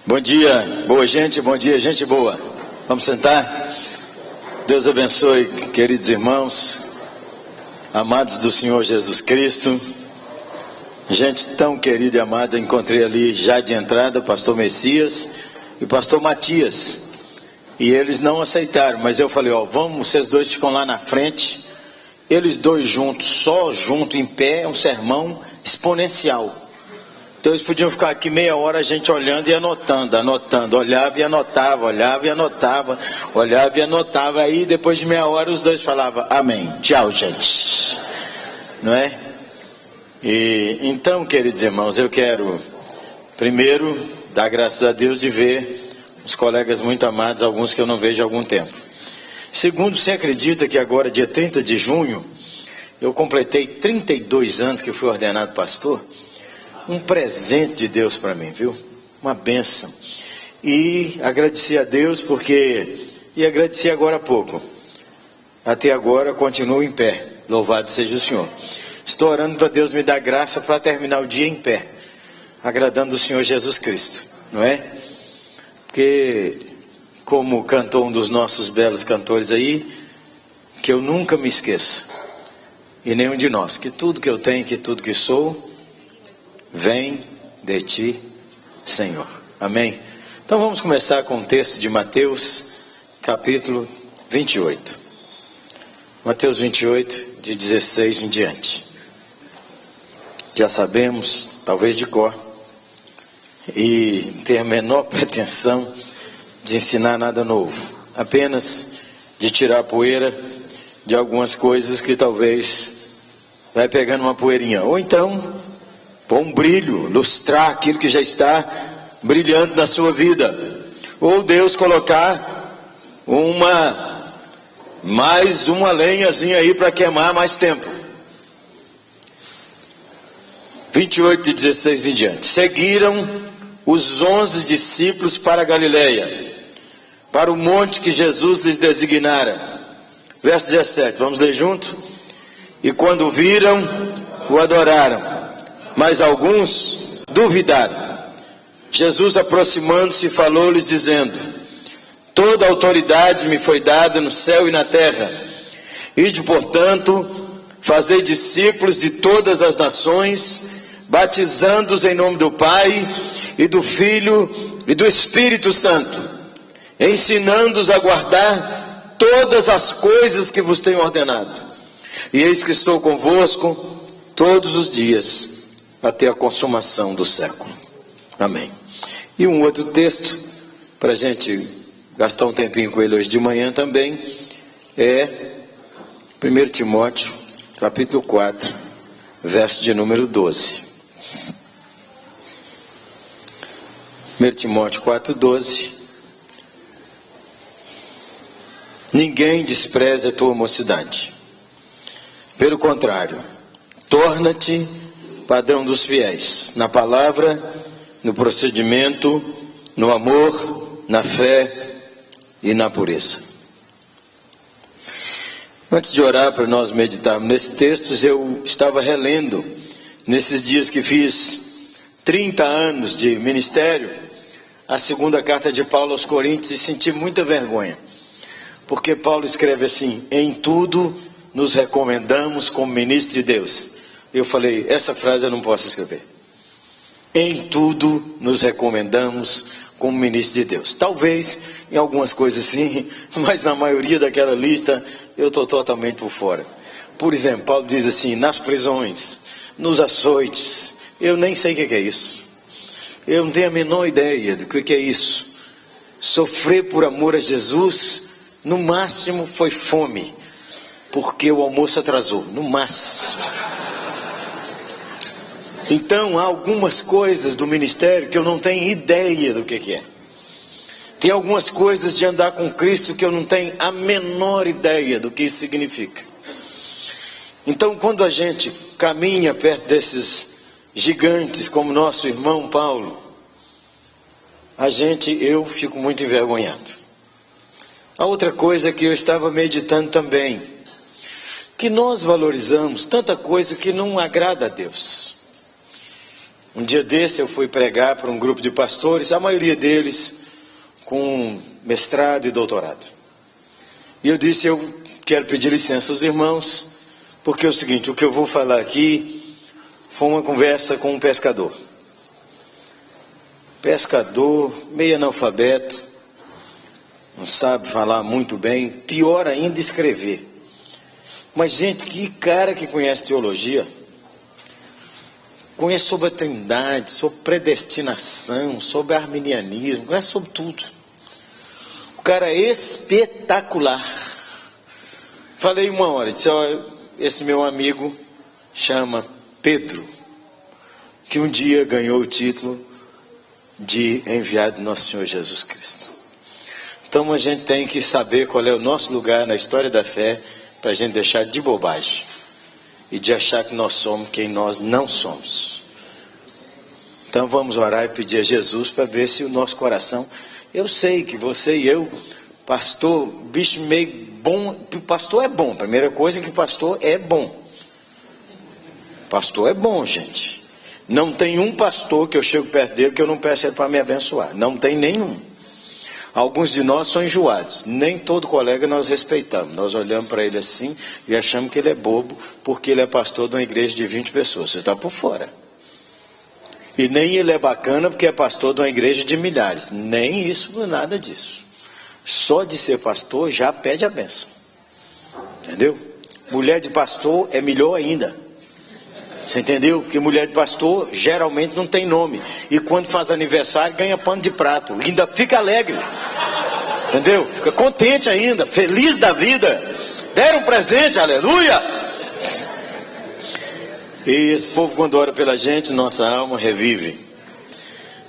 Bom dia, boa gente, bom dia, gente boa. Vamos sentar? Deus abençoe, queridos irmãos, amados do Senhor Jesus Cristo. Gente tão querida e amada, encontrei ali já de entrada o pastor Messias e o pastor Matias. E eles não aceitaram, mas eu falei, vamos, vocês dois ficam lá na frente. Eles dois juntos, só junto, em pé, é um sermão exponencial. Então eles podiam ficar aqui meia hora, a gente olhando e anotando, olhava e anotava, olhava e anotava. Aí depois de meia hora os dois falavam, amém, tchau gente, não é? E então, queridos irmãos, eu quero primeiro dar graças a Deus de ver os colegas muito amados, alguns que eu não vejo há algum tempo. Segundo, você acredita que agora, dia 30 de junho, eu completei 32 anos que fui ordenado pastor? Um presente de Deus para mim, viu? Uma bênção. E agradeci a Deus e agradeci agora há pouco. Até agora continuo em pé. Louvado seja o Senhor. Estou orando para Deus me dar graça para terminar o dia em pé, agradando o Senhor Jesus Cristo, não é? Porque, como cantou um dos nossos belos cantores aí, que eu nunca me esqueça, e nenhum de nós, que tudo que eu tenho, que tudo que sou, vem de ti, Senhor. Amém? Então vamos começar com o texto de Mateus, capítulo 28. Mateus 28, de 16 em diante. Já sabemos, talvez de cor, e não tenho a menor pretensão de ensinar nada novo. Apenas de tirar a poeira de algumas coisas que talvez vai pegando uma poeirinha. Ou então pôr um brilho, lustrar aquilo que já está brilhando na sua vida. Ou Deus colocar mais uma lenhazinha aí para queimar mais tempo. 28 de 16 em diante. Seguiram os 11 discípulos para a Galileia, para o monte que Jesus lhes designara. Verso 17, vamos ler junto? E quando viram, o adoraram. Mas alguns duvidaram. Jesus, aproximando-se, falou-lhes dizendo: toda autoridade me foi dada no céu e na terra. Ide, portanto, fazei discípulos de todas as nações, batizando-os em nome do Pai, e do Filho, e do Espírito Santo, ensinando-os a guardar todas as coisas que vos tenho ordenado. E eis que estou convosco todos os dias, até a consumação do século. Amém. E um outro texto, para a gente gastar um tempinho com ele hoje de manhã também, é 1 Timóteo, capítulo 4, verso de número 12. 1 Timóteo 4, 12. Ninguém despreze a tua mocidade. Pelo contrário, torna-te padrão dos fiéis, na palavra, no procedimento, no amor, na fé e na pureza. Antes de orar para nós meditarmos nesses textos, eu estava relendo, nesses dias que fiz 30 anos de ministério, a segunda carta de Paulo aos Coríntios, e senti muita vergonha, porque Paulo escreve assim: em tudo nos recomendamos como ministros de Deus. Eu falei, essa frase eu não posso escrever. Em tudo nos recomendamos como ministros de Deus. Talvez em algumas coisas sim, mas na maioria daquela lista eu estou totalmente por fora. Por exemplo, Paulo diz assim: nas prisões, nos açoites. Eu nem sei o que é isso. Eu não tenho a menor ideia do que é isso. Sofrer por amor a Jesus, no máximo foi fome, porque o almoço atrasou, no máximo. Então há algumas coisas do ministério que eu não tenho ideia do que é. Tem algumas coisas de andar com Cristo que eu não tenho a menor ideia do que isso significa. Então, quando a gente caminha perto desses gigantes, como nosso irmão Paulo, eu fico muito envergonhado. A outra coisa que eu estava meditando também, que nós valorizamos tanta coisa que não agrada a Deus. Um dia desse eu fui pregar para um grupo de pastores, a maioria deles com mestrado e doutorado. E eu disse, eu quero pedir licença aos irmãos, porque é o seguinte, o que eu vou falar aqui foi uma conversa com um pescador. Pescador, meio analfabeto, não sabe falar muito bem, pior ainda escrever. Mas gente, que cara que conhece teologia, conhece sobre a Trindade, sobre predestinação, sobre arminianismo, conhece sobre tudo. O cara é espetacular. Falei uma hora, disse, olha, esse meu amigo chama Pedro, que um dia ganhou o título de enviado do nosso Senhor Jesus Cristo. Então a gente tem que saber qual é o nosso lugar na história da fé, para a gente deixar de bobagem e de achar que nós somos quem nós não somos. Então vamos orar e pedir a Jesus para ver se o nosso coração... Eu sei que você e eu, pastor, bicho meio bom, pastor é bom, primeira coisa é que pastor é bom. Pastor é bom, gente. Não tem um pastor que eu chego perto dele que eu não peço ele para me abençoar. Não tem nenhum. Alguns de nós são enjoados. Nem todo colega nós respeitamos. Nós olhamos para ele assim e achamos que ele é bobo porque ele é pastor de uma igreja de 20 pessoas. Você está por fora. E nem ele é bacana porque é pastor de uma igreja de milhares. Nem isso, nada disso. Só de ser pastor já pede a bênção. Entendeu? Mulher de pastor é melhor ainda. Você entendeu? Porque mulher de pastor geralmente não tem nome. E quando faz aniversário ganha pano de prato. Ainda fica alegre. Entendeu? Fica contente ainda. Feliz da vida. Deram um presente, aleluia! E esse povo quando ora pela gente, nossa alma revive.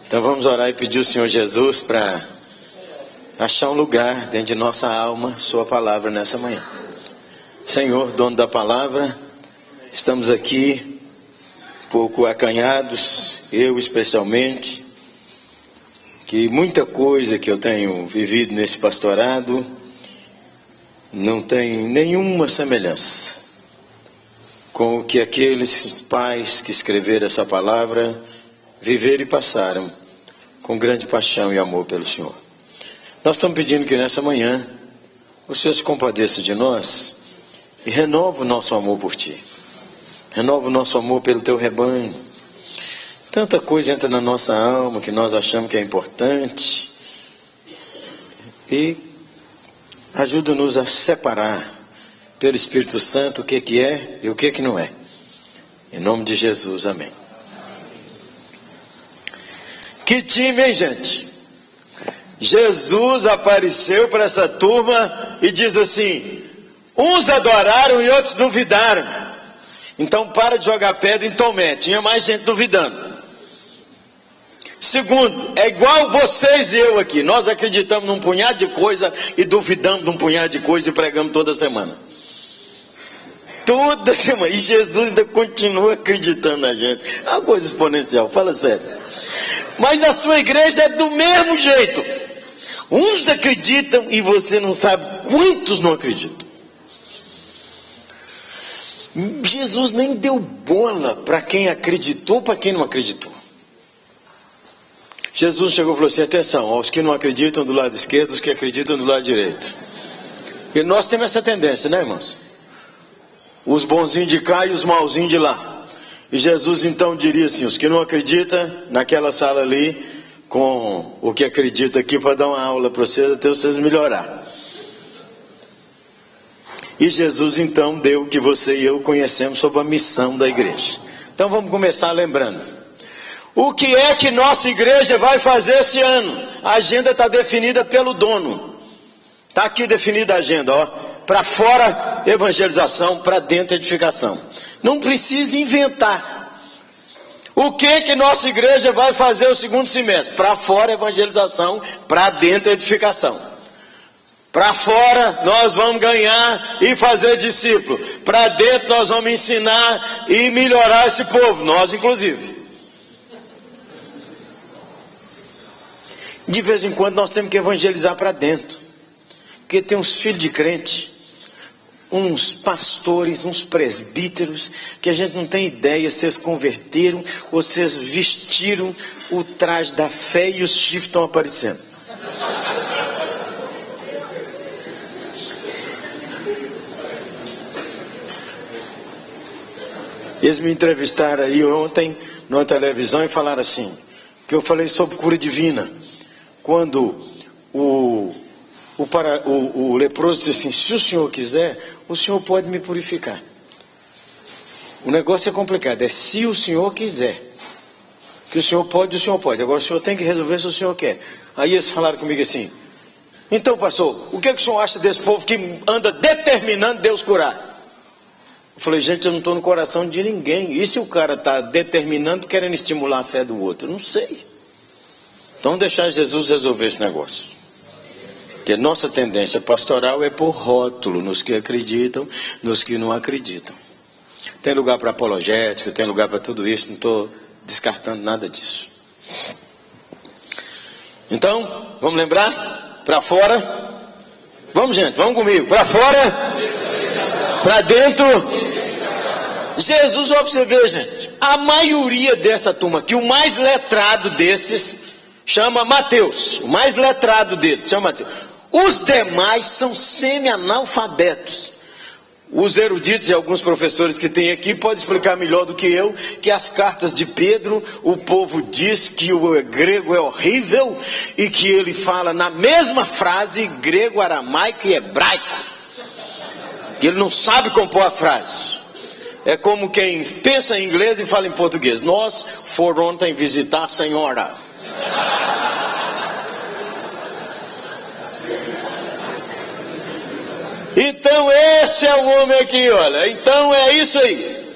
Então vamos orar e pedir ao Senhor Jesus para achar um lugar dentro de nossa alma, sua palavra nessa manhã. Senhor, dono da palavra, estamos aqui um pouco acanhados, eu especialmente, que muita coisa que eu tenho vivido nesse pastorado não tem nenhuma semelhança com o que aqueles pais que escreveram essa palavra viveram e passaram com grande paixão e amor pelo Senhor. Nós estamos pedindo que nessa manhã o Senhor se compadeça de nós e renova o nosso amor por Ti. Renova o nosso amor pelo Teu rebanho. Tanta coisa entra na nossa alma que nós achamos que é importante. E ajuda-nos a separar pelo Espírito Santo o que é e o que não é. Em nome de Jesus, amém. Que time, hein, gente? Jesus apareceu para essa turma e diz assim: uns adoraram e outros duvidaram. Então para de jogar pedra em Tomé. Tinha mais gente duvidando. Segundo, é igual vocês e eu aqui. Nós acreditamos num punhado de coisa e duvidamos de um punhado de coisa e pregamos toda semana. Toda semana. E Jesus ainda continua acreditando na gente. É uma coisa exponencial, fala sério. Mas a sua igreja é do mesmo jeito. Uns acreditam e você não sabe quantos não acreditam. Jesus nem deu bola para quem acreditou, para quem não acreditou. Jesus chegou e falou assim: atenção, aos que não acreditam do lado esquerdo, os que acreditam do lado direito. E nós temos essa tendência, né, irmãos? Os bonzinhos de cá e os malzinhos de lá. E Jesus então diria assim: os que não acreditam, naquela sala ali, com o que acredita aqui, para dar uma aula para vocês, até vocês melhorar. E Jesus então deu o que você e eu conhecemos sobre a missão da igreja. Então vamos começar lembrando. O que é que nossa igreja vai fazer esse ano? A agenda está definida pelo dono. Está aqui definida a agenda, ó. Para fora, evangelização, para dentro, edificação. Não precisa inventar. O que nossa igreja vai fazer o segundo semestre? Para fora, evangelização, para dentro, edificação. Para fora, nós vamos ganhar e fazer discípulo. Para dentro, nós vamos ensinar e melhorar esse povo, nós inclusive. De vez em quando, nós temos que evangelizar para dentro. Porque tem uns filhos de crente. uns pastores, uns presbíteros, que a gente não tem ideia se eles converteram ou se eles vestiram o traje da fé e os chifres estão aparecendo. Eles me entrevistaram aí ontem na televisão e falaram assim, que eu falei sobre cura divina. Quando o leproso disse assim, se o senhor quiser, o senhor pode me purificar. O negócio é complicado, é se o senhor quiser. Que o senhor pode. Agora o senhor tem que resolver se o senhor quer. Aí eles falaram comigo assim, então pastor, o que o senhor acha desse povo que anda determinando Deus curar? Eu falei, gente, eu não estou no coração de ninguém. E se o cara está determinando, querendo estimular a fé do outro? Eu não sei. Então deixar Jesus resolver esse negócio. Porque nossa tendência pastoral é por rótulo, nos que acreditam, nos que não acreditam. Tem lugar para apologética, tem lugar para tudo isso, não estou descartando nada disso. Então, vamos lembrar? Para fora. Vamos, gente, vamos comigo. Para fora. Para dentro. Jesus, ó, pra você ver, gente, a maioria dessa turma aqui, o mais letrado desses, chama Mateus. O mais letrado deles, chama Mateus. Os demais são semi-analfabetos. Os eruditos e alguns professores que tem aqui podem explicar melhor do que eu, que as cartas de Pedro, o povo diz que o grego é horrível, e que ele fala na mesma frase grego, aramaico e hebraico. Que ele não sabe compor a frase. É como quem pensa em inglês e fala em português. Nós foram ontem visitar a senhora. Então esse é o homem aqui, olha. Então é isso aí.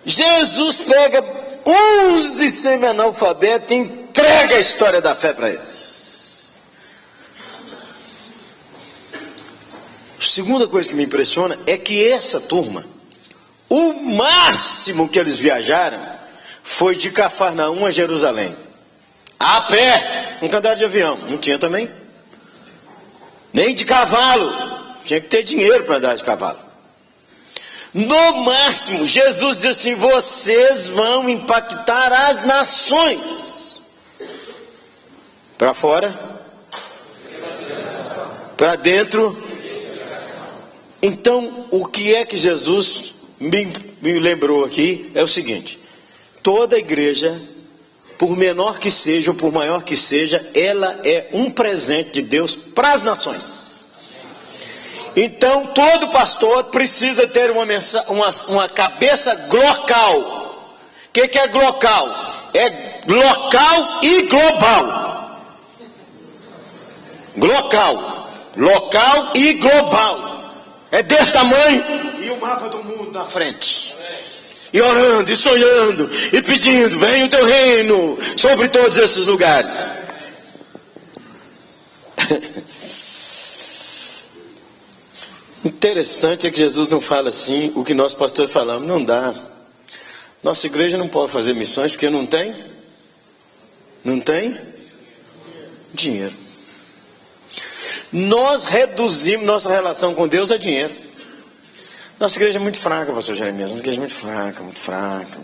Jesus pega 11 semi-analfabetos e entrega a história da fé para eles. A segunda coisa que me impressiona é que essa turma, o máximo que eles viajaram foi de Cafarnaum a Jerusalém. A pé, nunca andaram de avião, não tinha também. Nem de cavalo, tinha que ter dinheiro para andar de cavalo. No máximo, Jesus diz assim, vocês vão impactar as nações. Para fora, para dentro. Então, o que é que Jesus me lembrou aqui é o seguinte: toda igreja, por menor que seja ou por maior que seja, ela é um presente de Deus para as nações. Então todo pastor precisa ter uma cabeça glocal. O que é glocal? É local e global. Local e global. É desse tamanho e o mapa do mundo na frente. E orando, e sonhando, e pedindo, venha o teu reino sobre todos esses lugares. Interessante é que Jesus não fala assim, o que nós pastores falamos, não dá. Nossa igreja não pode fazer missões porque não tem dinheiro. Nós reduzimos nossa relação com Deus a dinheiro. Nossa igreja é muito fraca, pastor Jeremias. Nossa igreja é muito fraca.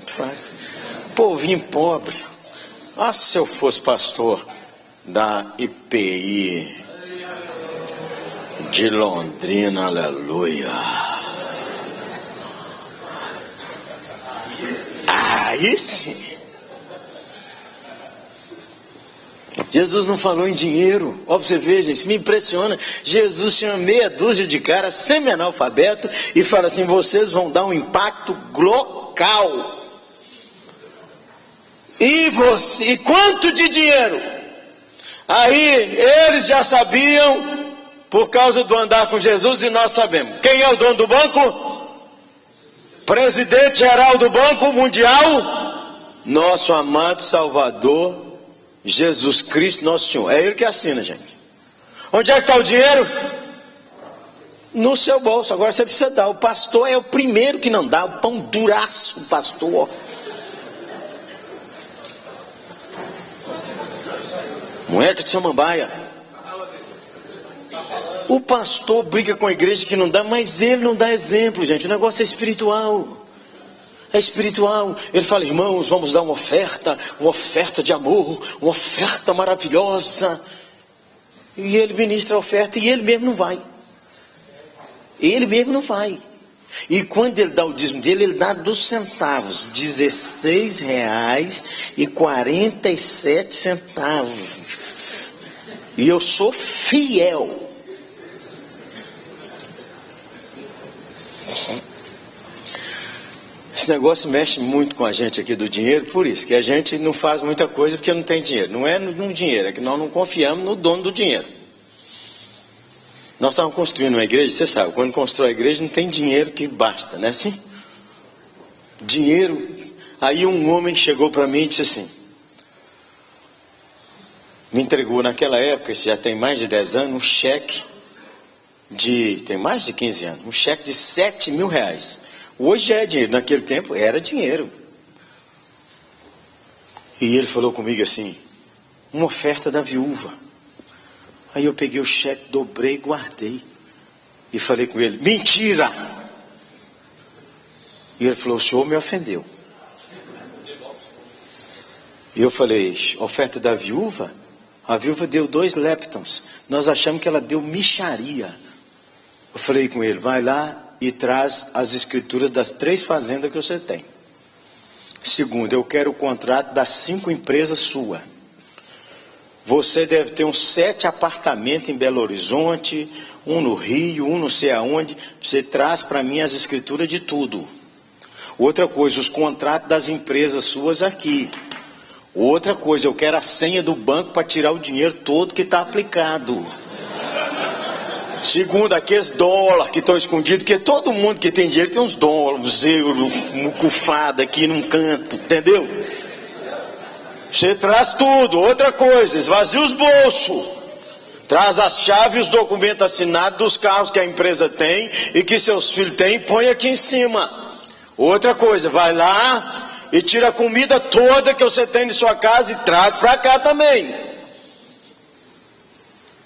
Povinho pobre. Ah, se eu fosse pastor da IPI de Londrina, aleluia. Aí sim. Jesus não falou em dinheiro. Ó, você veja, isso me impressiona. Jesus chama meia dúzia de caras semi-analfabeto e fala assim, vocês vão dar um impacto local. E quanto de dinheiro? Aí eles já sabiam, por causa do andar com Jesus, e nós sabemos. Quem é o dono do banco? Presidente geral do Banco Mundial? Nosso amado Salvador Jesus Cristo, nosso Senhor. É Ele que assina, gente. Onde é que está o dinheiro? No seu bolso. Agora você precisa dar. O pastor é o primeiro que não dá. O pão duraço, o pastor. Moleque de Samambaia. O pastor briga com a igreja que não dá, mas ele não dá exemplo, gente. O negócio é espiritual. É espiritual. Ele fala: irmãos, vamos dar uma oferta de amor, uma oferta maravilhosa. E ele ministra a oferta e ele mesmo não vai. Ele mesmo não vai. E quando ele dá o dízimo dele, ele dá dos centavos, R$16,47. E eu sou fiel. Esse negócio mexe muito com a gente aqui do dinheiro, por isso que a gente não faz muita coisa porque não tem dinheiro. Não é no dinheiro, é que nós não confiamos no dono do dinheiro. Nós estávamos construindo uma igreja, você sabe, quando constrói a igreja não tem dinheiro que basta, não é assim? Dinheiro. Aí um homem chegou para mim e disse assim, me entregou naquela época, isso já tem mais de 10 anos, um cheque tem mais de 15 anos, um cheque de R$7.000. Hoje já é dinheiro, naquele tempo era dinheiro. E ele falou comigo assim, uma oferta da viúva. Aí eu peguei o cheque, dobrei, guardei. E falei com ele, mentira! E ele falou, o senhor me ofendeu. E eu falei, oferta da viúva? A viúva deu 2 leptons. Nós achamos que ela deu mixaria. Eu falei com ele, vai lá e traz as escrituras das 3 fazendas que você tem. Segundo, eu quero o contrato das 5 empresas suas. Você deve ter uns 7 apartamentos em Belo Horizonte, um no Rio, um não sei aonde. Você traz para mim as escrituras de tudo. Outra coisa, os contratos das empresas suas aqui. Outra coisa, eu quero a senha do banco para tirar o dinheiro todo que está aplicado. Segundo, aqueles dólares que estão escondidos, porque todo mundo que tem dinheiro tem uns dólares, uns euros, mucufado aqui num canto, entendeu? Você traz tudo. Outra coisa, esvazia os bolsos. Traz as chaves e os documentos assinados dos carros que a empresa tem e que seus filhos têm e põe aqui em cima. Outra coisa, vai lá e tira a comida toda que você tem em sua casa e traz para cá também.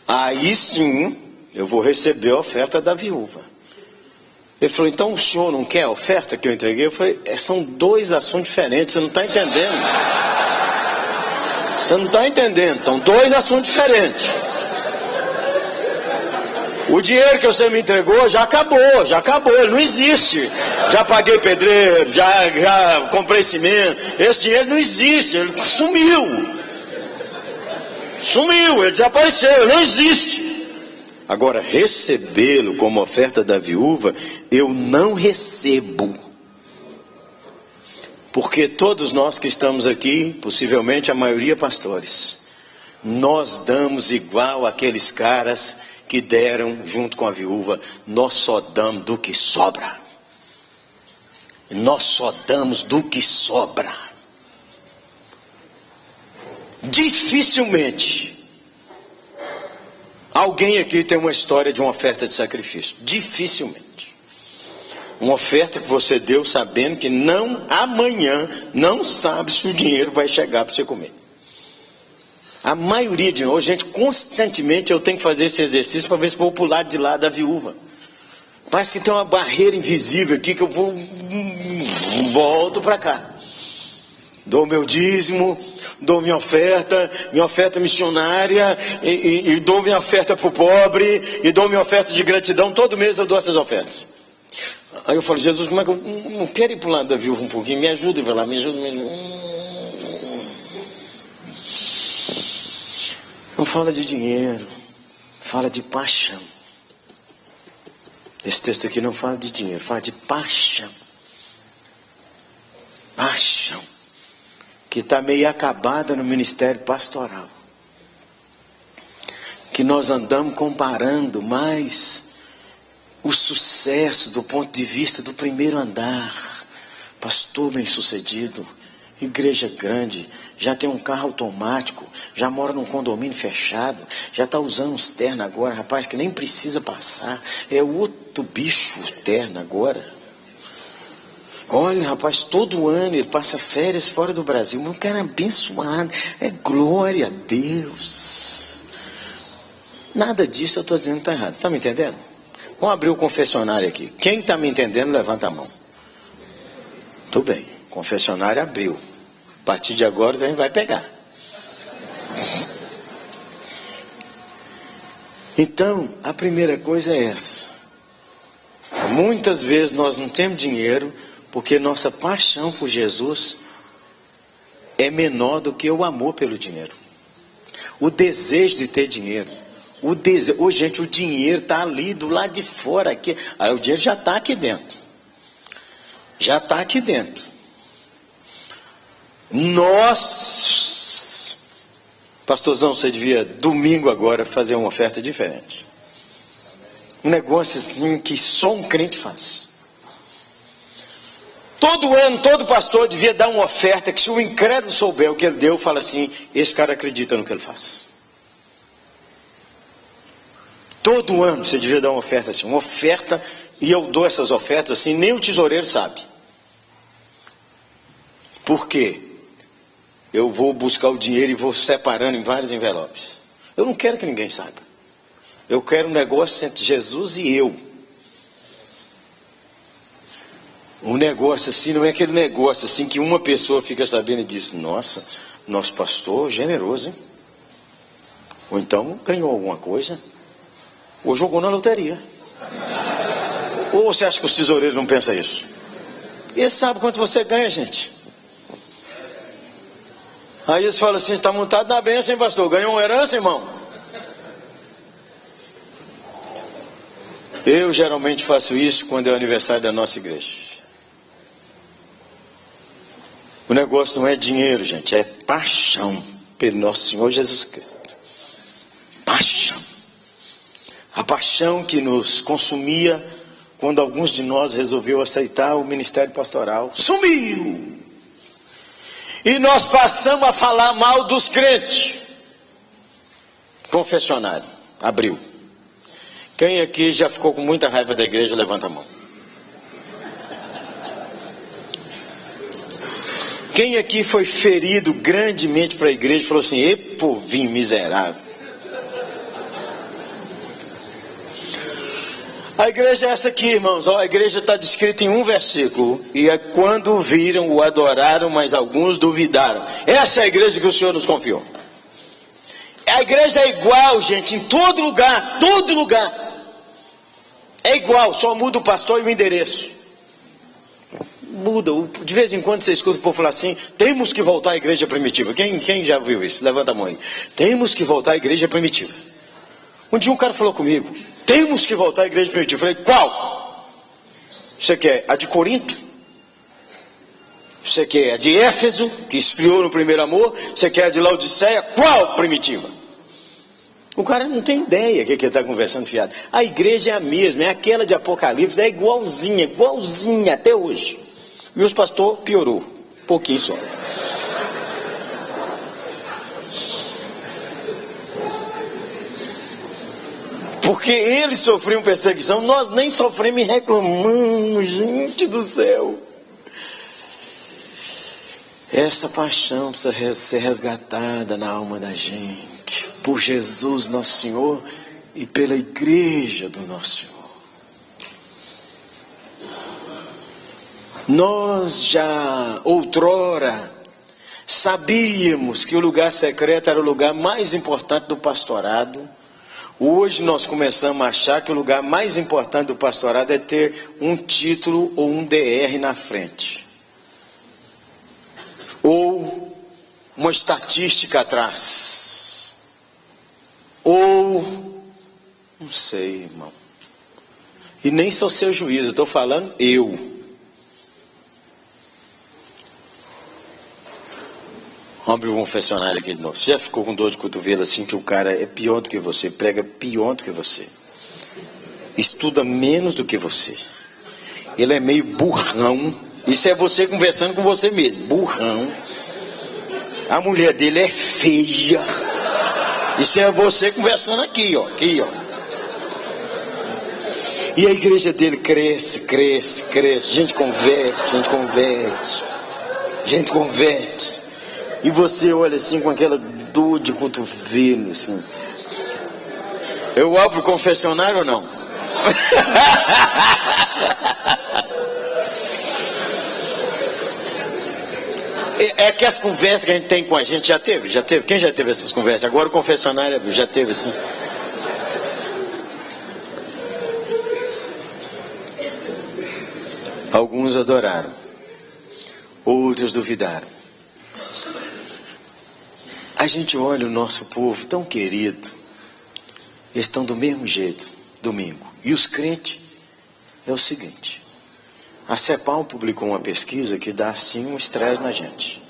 Aí sim, eu vou receber a oferta da viúva. Ele falou, então o senhor não quer a oferta que eu entreguei? Eu falei, são 2 assuntos diferentes, você não está entendendo. Você não está entendendo, são 2 assuntos diferentes. O dinheiro que você me entregou já acabou, ele não existe. Já paguei pedreiro, já comprei cimento. Esse dinheiro não existe, ele sumiu. Ele desapareceu, ele não existe. Agora, recebê-lo como oferta da viúva, eu não recebo. Porque todos nós que estamos aqui, possivelmente a maioria pastores, nós damos igual àqueles caras que deram junto com a viúva. Nós só damos do que sobra. Nós só damos do que sobra. Dificilmente alguém aqui tem uma história de uma oferta de sacrifício. Dificilmente. Uma oferta que você deu sabendo que amanhã não sabe se o dinheiro vai chegar para você comer. A maioria de nós, gente, constantemente eu tenho que fazer esse exercício para ver se vou pular de lá da viúva. Parece que tem uma barreira invisível aqui que eu volto para cá. Dou meu dízimo, dou minha oferta missionária, e dou minha oferta para o pobre, e dou minha oferta de gratidão. Todo mês eu dou essas ofertas. Aí eu falo, Jesus, como é que eu não quero ir para o lado da viúva um pouquinho? Me ajuda, vai lá, me ajuda. Não fala de dinheiro, fala de paixão. Esse texto aqui não fala de dinheiro, fala de paixão. Paixão. Que está meio acabada no ministério pastoral. Que nós andamos comparando mais o sucesso do ponto de vista do primeiro andar. Pastor bem-sucedido, igreja grande, já tem um carro automático, já mora num condomínio fechado, já está usando uns ternos agora, rapaz, que nem precisa passar. É outro bicho terno agora. Olha, rapaz, todo ano ele passa férias fora do Brasil. Um cara abençoado, é glória a Deus. Nada disso eu estou dizendo que está errado. Você está me entendendo? Vamos abrir o confessionário aqui. Quem está me entendendo, levanta a mão. Tudo bem. O confessionário abriu. A partir de agora, a gente vai pegar. Então, a primeira coisa é essa. Muitas vezes nós não temos dinheiro porque nossa paixão por Jesus é menor do que o amor pelo dinheiro. O desejo de ter dinheiro. Gente, o dinheiro está ali do lado de fora. Aqui. Aí o dinheiro já está aqui dentro. Já está aqui dentro. Pastorzão, você devia domingo agora fazer uma oferta diferente. Um negócio assim que só um crente faz. Todo ano, todo pastor devia dar uma oferta que se o incrédulo souber o que ele deu, fala assim, esse cara acredita no que ele faz. Todo ano você devia dar uma oferta assim, uma oferta, e eu dou essas ofertas assim, nem o tesoureiro sabe. Por quê? Eu vou buscar o dinheiro e vou separando em vários envelopes. Eu não quero que ninguém saiba. Eu quero um negócio entre Jesus e eu. Um negócio assim, não é aquele negócio assim que uma pessoa fica sabendo e diz, nossa, nosso pastor generoso, hein? Ou então ganhou alguma coisa. Ou jogou na loteria. Ou você acha que os tesoureiros não pensam isso? Eles sabem quanto você ganha, gente. Aí eles falam assim, está montado na bênção, hein, pastor? Ganhou uma herança, irmão? Eu geralmente faço isso quando é o aniversário da nossa igreja. O negócio não é dinheiro, gente, é paixão pelo nosso Senhor Jesus Cristo. Paixão. A paixão que nos consumia quando alguns de nós resolveu aceitar o ministério pastoral. Sumiu! E nós passamos a falar mal dos crentes. Confessionário, abriu. Quem aqui já ficou com muita raiva da igreja, levanta a mão. Quem aqui foi ferido grandemente para a igreja e falou assim, "Ê, povinho miserável." A igreja é essa aqui, irmãos. A igreja está descrita em um versículo. E é quando viram, o adoraram, mas alguns duvidaram. Essa é a igreja que o Senhor nos confiou. A igreja é igual, gente, em todo lugar. Todo lugar. É igual, só muda o pastor e o endereço. Muda. De vez em quando você escuta o povo falar assim, temos que voltar à igreja primitiva. Quem já viu isso? Levanta a mão aí. Temos que voltar à igreja primitiva. Um dia um cara falou comigo, temos que voltar à igreja primitiva. Eu falei, qual? Você quer a de Corinto? Você quer a de Éfeso, que esfriou no primeiro amor? Você quer a de Laodiceia? Qual primitiva? O cara não tem ideia que ele está conversando fiado. A igreja é a mesma, é aquela de Apocalipse, é igualzinha até hoje. E os pastores piorou, um pouquinho só. Porque eles sofriam perseguição, nós nem sofremos e reclamamos, gente do céu. Essa paixão precisa ser resgatada na alma da gente, por Jesus nosso Senhor e pela igreja do nosso Senhor. Nós já outrora sabíamos que o lugar secreto era o lugar mais importante do pastorado. Hoje nós começamos a achar que o lugar mais importante do pastorado é ter um título ou um DR na frente. Ou uma estatística atrás. Ou, não sei, irmão. E nem sou seu juiz, eu estou falando eu. Vamos abrir um confessionário aqui de novo. Você já ficou com dor de cotovelo assim que o cara é pior do que você, prega pior do que você, estuda menos do que você, ele é meio burrão. Isso é você conversando com você mesmo, burrão. A mulher dele é feia. Isso é você conversando aqui, ó. E a igreja dele cresce. Gente converte. E você olha assim com aquela dor de cotovelo, assim. Eu abro o confessionário ou não? É que as conversas que a gente tem com a gente, já teve? Quem já teve essas conversas? Agora o confessionário já teve, assim. Alguns adoraram, outros duvidaram. A gente olha o nosso povo tão querido, eles estão do mesmo jeito, domingo. E os crentes, é o seguinte, a CEPAL publicou uma pesquisa que dá assim um estresse na gente.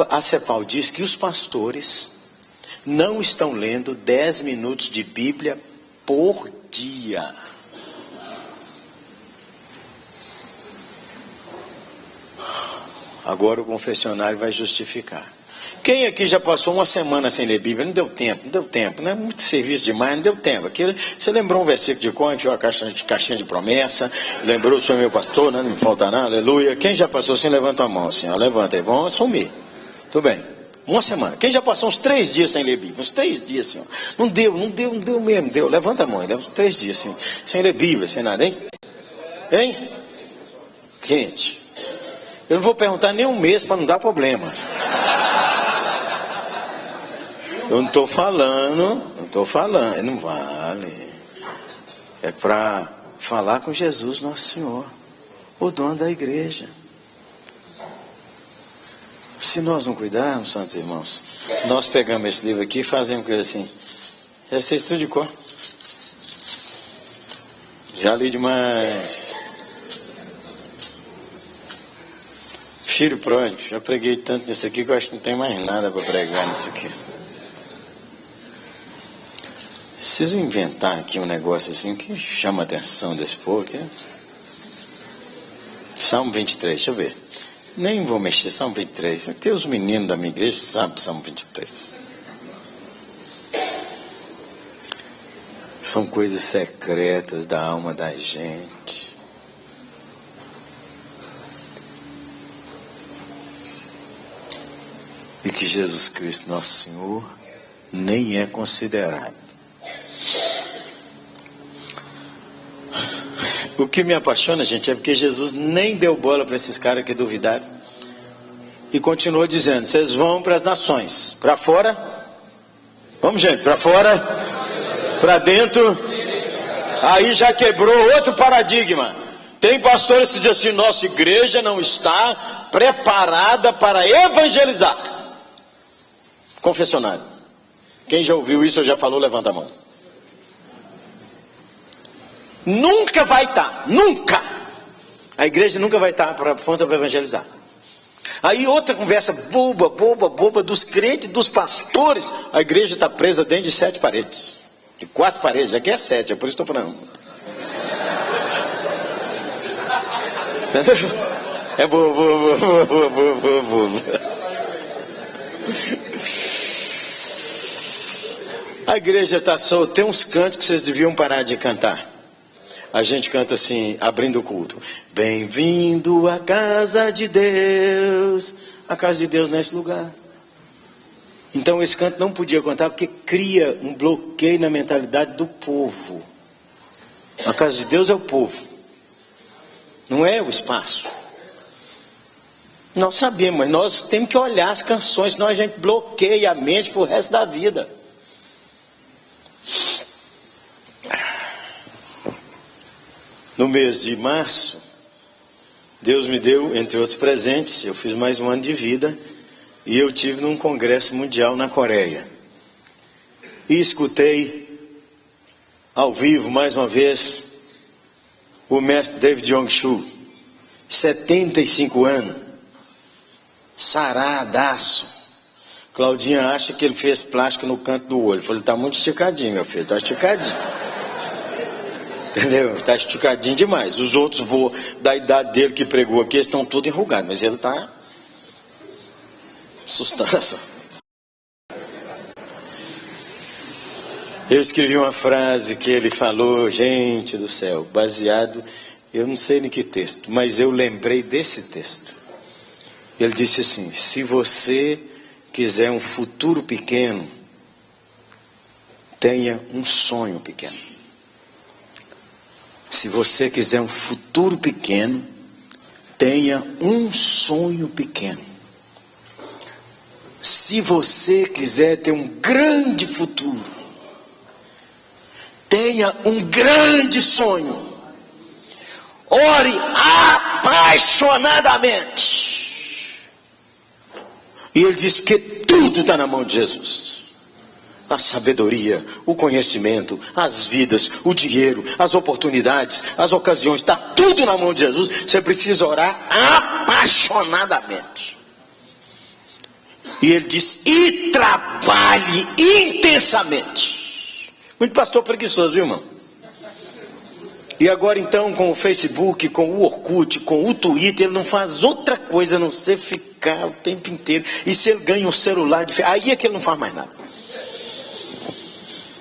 A CEPAL diz que os pastores não estão lendo 10 minutos de Bíblia por dia. Agora o confessionário vai justificar. Quem aqui já passou uma semana sem ler Bíblia? Não deu tempo, não é muito serviço demais, não deu tempo. Aquilo, você lembrou um versículo de cor, enfiou a caixinha de promessa, lembrou o Senhor meu pastor, não me falta nada, aleluia. Quem já passou assim, levanta a mão assim, ó, levanta aí, vamos assumir. Tudo bem, uma semana. Quem já passou uns 3 dias sem ler Bíblia? Uns 3 dias assim, ó. Não deu mesmo, deu. Levanta a mão, leva uns 3 dias assim, sem ler Bíblia, sem nada, hein? Hein? Quente. Eu não vou perguntar nem um mês para não dar problema. Eu não estou falando, não vale. É para falar com Jesus, nosso Senhor, o dono da igreja. Se nós não cuidarmos, santos irmãos, nós pegamos esse livro aqui e fazemos coisa assim. Já sei tudo de cor. Já li demais. Filho pródigo, já preguei tanto nisso aqui que eu acho que não tem mais nada para pregar nisso aqui. Preciso inventar aqui um negócio assim que chama a atenção desse povo aqui. Salmo 23, deixa eu ver. Nem vou mexer, Salmo 23. Tem os meninos da minha igreja que sabem Salmo 23. São coisas secretas da alma da gente. E que Jesus Cristo, nosso Senhor, nem é considerado. O que me apaixona, gente, é porque Jesus nem deu bola para esses caras que duvidaram. E continuou dizendo, vocês vão para as nações. Para fora. Vamos, gente, para fora. Para dentro. Aí já quebrou outro paradigma. Tem pastores que dizem assim, nossa igreja não está preparada para evangelizar. Confessionário. Quem já ouviu isso ou já falou, levanta a mão. Nunca vai estar, nunca. A igreja nunca vai estar pronta para evangelizar. Aí outra conversa boba dos crentes, dos pastores. A igreja está presa dentro de 7 paredes. De 4 paredes, aqui é 7, é por isso que estou falando. Entendeu? É bobo. A igreja está solta. Tem uns cantos que vocês deviam parar de cantar. A gente canta assim, abrindo o culto. Bem-vindo à casa de Deus. A casa de Deus nesse lugar. Então esse canto não podia cantar porque cria um bloqueio na mentalidade do povo. A casa de Deus é o povo. Não é o espaço. Nós sabemos, mas nós temos que olhar as canções, senão a gente bloqueia a mente para o resto da vida. No mês de março, Deus me deu, entre outros presentes, eu fiz mais um ano de vida, e eu tive num congresso mundial na Coreia. E escutei, ao vivo, mais uma vez, o mestre David Yong-Shu, 75 anos, saradaço. Claudinha acha que ele fez plástico no canto do olho. Eu falei, está muito esticadinho, meu filho, está esticadinho. Entendeu? Está esticadinho demais. Os outros da idade dele que pregou aqui, eles estão todos enrugados, mas ele está sustância. Eu escrevi uma frase que ele falou, gente do céu, baseado, eu não sei em que texto, mas eu lembrei desse texto. Ele disse assim, se você quiser um futuro pequeno, tenha um sonho pequeno. Se você quiser um futuro pequeno, tenha um sonho pequeno. Se você quiser ter um grande futuro, tenha um grande sonho. Ore apaixonadamente. E ele diz que tudo está na mão de Jesus. A sabedoria, o conhecimento, as vidas, o dinheiro, as oportunidades, as ocasiões, está tudo na mão de Jesus. Você precisa orar apaixonadamente. E ele diz, e trabalhe intensamente. Muito pastor preguiçoso, viu, irmão? E agora então, com o Facebook, com o Orkut, com o Twitter, ele não faz outra coisa a não ser ficar o tempo inteiro. E se ele ganha um celular, aí é que ele não faz mais nada.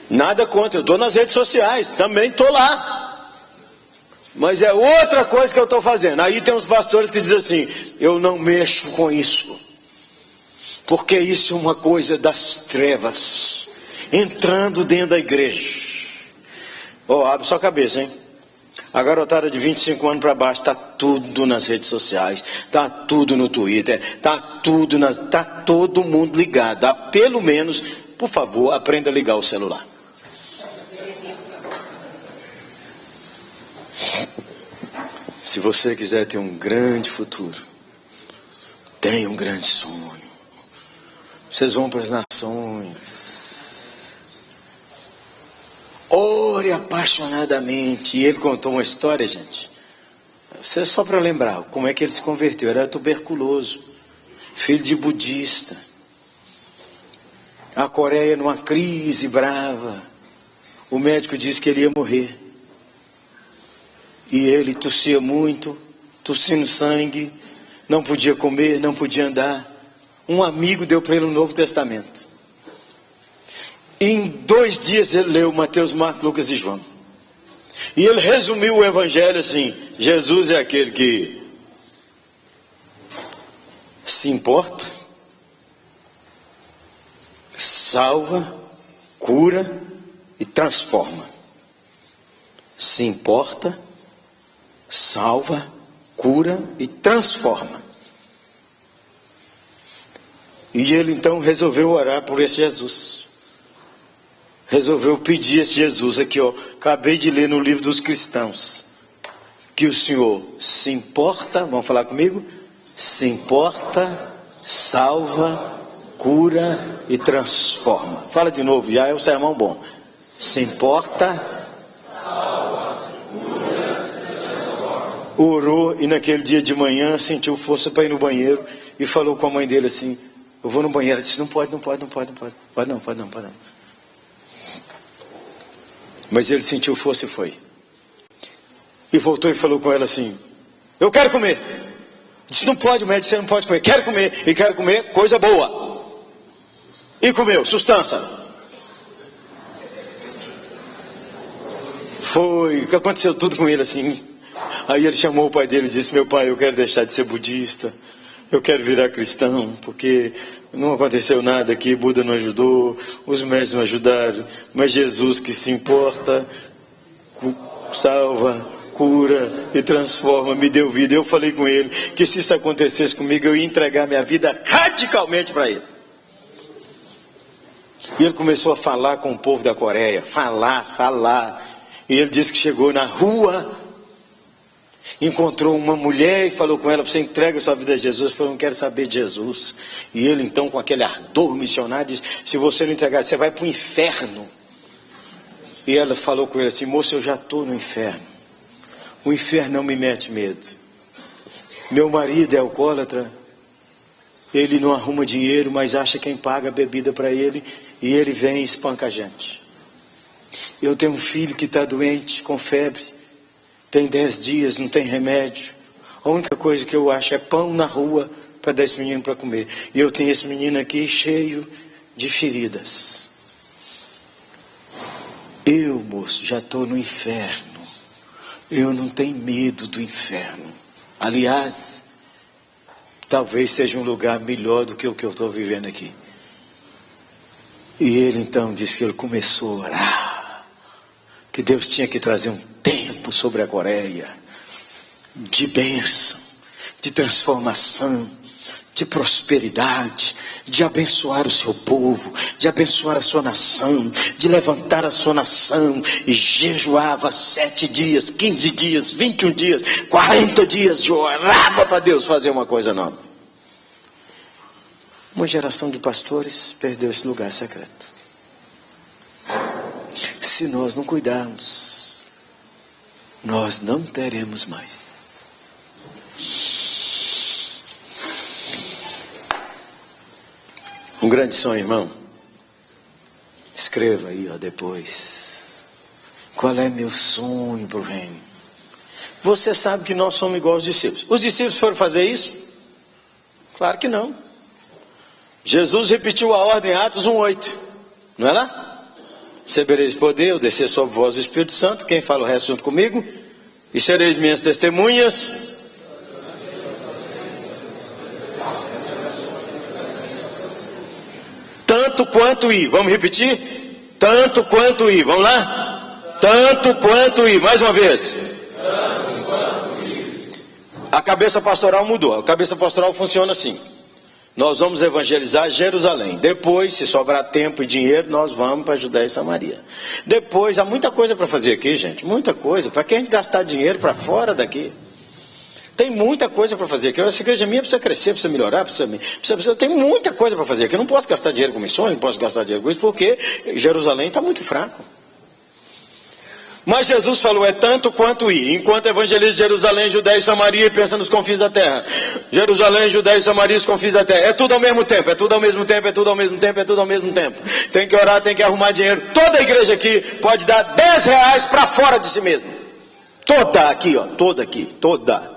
Nada contra, eu estou nas redes sociais, também estou lá. Mas é outra coisa que eu estou fazendo. Aí tem uns pastores que dizem assim, eu não mexo com isso. Porque isso é uma coisa das trevas, entrando dentro da igreja. Abre sua cabeça, hein? A garotada de 25 anos para baixo está tudo nas redes sociais, está tudo no Twitter, está todo mundo ligado. Pelo menos, por favor, aprenda a ligar o celular. Se você quiser ter um grande futuro, tenha um grande sonho. Vocês vão para as nações. Ore apaixonadamente. E ele contou uma história, gente. Isso é só para lembrar como é que ele se converteu. Era tuberculoso, filho de budista. A Coreia numa crise brava. O médico disse que ele ia morrer. E ele tossia muito, tossindo sangue, não podia comer, não podia andar. Um amigo deu para ele um Novo Testamento. Em 2 dias ele leu Mateus, Marcos, Lucas e João. E ele resumiu o Evangelho assim: Jesus é aquele que se importa, salva, cura e transforma. Se importa, salva, cura e transforma. E ele então resolveu orar por esse Jesus. Resolveu pedir esse Jesus aqui, acabei de ler no livro dos cristãos, que o Senhor se importa, vamos falar comigo? Se importa, salva, cura e transforma. Fala de novo, já é um sermão bom. Se importa, orou e naquele dia de manhã sentiu força para ir no banheiro e falou com a mãe dele assim: eu vou no banheiro. Ela disse: não pode. Mas ele sentiu força e foi. E voltou e falou com ela assim: eu quero comer. Disse: não pode, médico, você não pode comer. Quero comer, e quero comer coisa boa. E comeu, sustância. Foi, aconteceu tudo com ele assim. Aí ele chamou o pai dele e disse: meu pai, eu quero deixar de ser budista, eu quero virar cristão, porque não aconteceu nada aqui, Buda não ajudou, os médicos não ajudaram, mas Jesus que se importa, salva, cura e transforma, me deu vida. Eu falei com ele que se isso acontecesse comigo, eu ia entregar minha vida radicalmente para ele. E ele começou a falar com o povo da Coreia, falar. E ele disse que chegou na rua, encontrou uma mulher e falou com ela: você entrega a sua vida a Jesus? Ele falou: não quero saber de Jesus. E ele então, com aquele ardor missionário, disse: se você não entregar, você vai para o inferno. E ela falou com ele assim: moço, eu já estou no inferno. O inferno não me mete medo. Meu marido é alcoólatra, ele não arruma dinheiro, mas acha quem paga a bebida para ele, e ele vem e espanca a gente. Eu tenho um filho que está doente, com febre, tem 10 dias, não tem remédio. A única coisa que eu acho é pão na rua para dar esse menino para comer. E eu tenho esse menino aqui cheio de feridas. Eu, moço, já estou no inferno. Eu não tenho medo do inferno. Aliás, talvez seja um lugar melhor do que o que eu estou vivendo aqui. E ele então disse que ele começou a orar, que Deus tinha que trazer um tempo sobre a Coreia, de bênção, de transformação, de prosperidade, de abençoar o seu povo, de abençoar a sua nação, de levantar a sua nação. E jejuava 7 dias, 15 dias, 21 dias, 40 dias, e orava para Deus fazer uma coisa nova. Uma geração de pastores perdeu esse lugar secreto. Se nós não cuidarmos, nós não teremos mais. Um grande sonho, irmão. Escreva aí, depois. Qual é meu sonho para o reino? Você sabe que nós somos igual aos discípulos. Os discípulos foram fazer isso? Claro que não. Jesus repetiu a ordem em Atos 1:8. Não é lá? Recebereis poder, eu descer sobre vós o Espírito Santo. Quem fala o resto junto comigo? E sereis minhas testemunhas. Tanto quanto ir. Vamos repetir? Tanto quanto ir. Vamos lá? Tanto quanto ir. Mais uma vez. Tanto quanto ir. A cabeça pastoral mudou. A cabeça pastoral funciona assim. Nós vamos evangelizar Jerusalém. Depois, se sobrar tempo e dinheiro, nós vamos para Judéia e Samaria. Depois, há muita coisa para fazer aqui, gente. Muita coisa. Para que a gente gastar dinheiro para fora daqui? Tem muita coisa para fazer aqui. Essa igreja minha precisa crescer, precisa melhorar, tem muita coisa para fazer aqui. Eu não posso gastar dinheiro com missões, não posso gastar dinheiro com isso, porque Jerusalém está muito fraco. Mas Jesus falou, é tanto quanto ir. Enquanto evangeliza Jerusalém, Judéia e Samaria, e pensa nos confins da terra. Jerusalém, Judéia e Samaria, os confins da terra. É tudo ao mesmo tempo, é tudo ao mesmo tempo, é tudo ao mesmo tempo, é tudo ao mesmo tempo. Tem que orar, tem que arrumar dinheiro. Toda a igreja aqui pode dar R$10 para fora de si mesmo. Toda aqui, toda aqui, toda.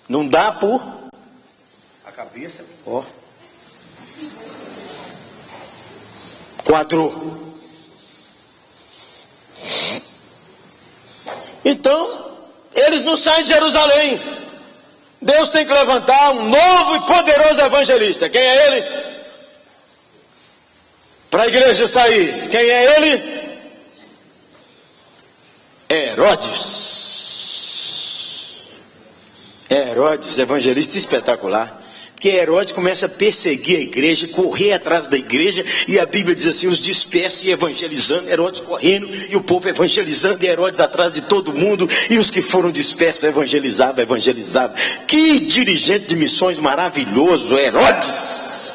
Não dá por a cabeça, quadrou. Então, eles não saem de Jerusalém. Deus tem que levantar um novo e poderoso evangelista. Quem é ele? Para a igreja sair. Quem é ele? Herodes. Herodes, evangelista espetacular. Porque Herodes começa a perseguir a igreja, correr atrás da igreja, e a Bíblia diz assim, os dispersos e evangelizando, Herodes correndo, e o povo evangelizando, e Herodes atrás de todo mundo, e os que foram dispersos evangelizavam. Que dirigente de missões maravilhoso, Herodes!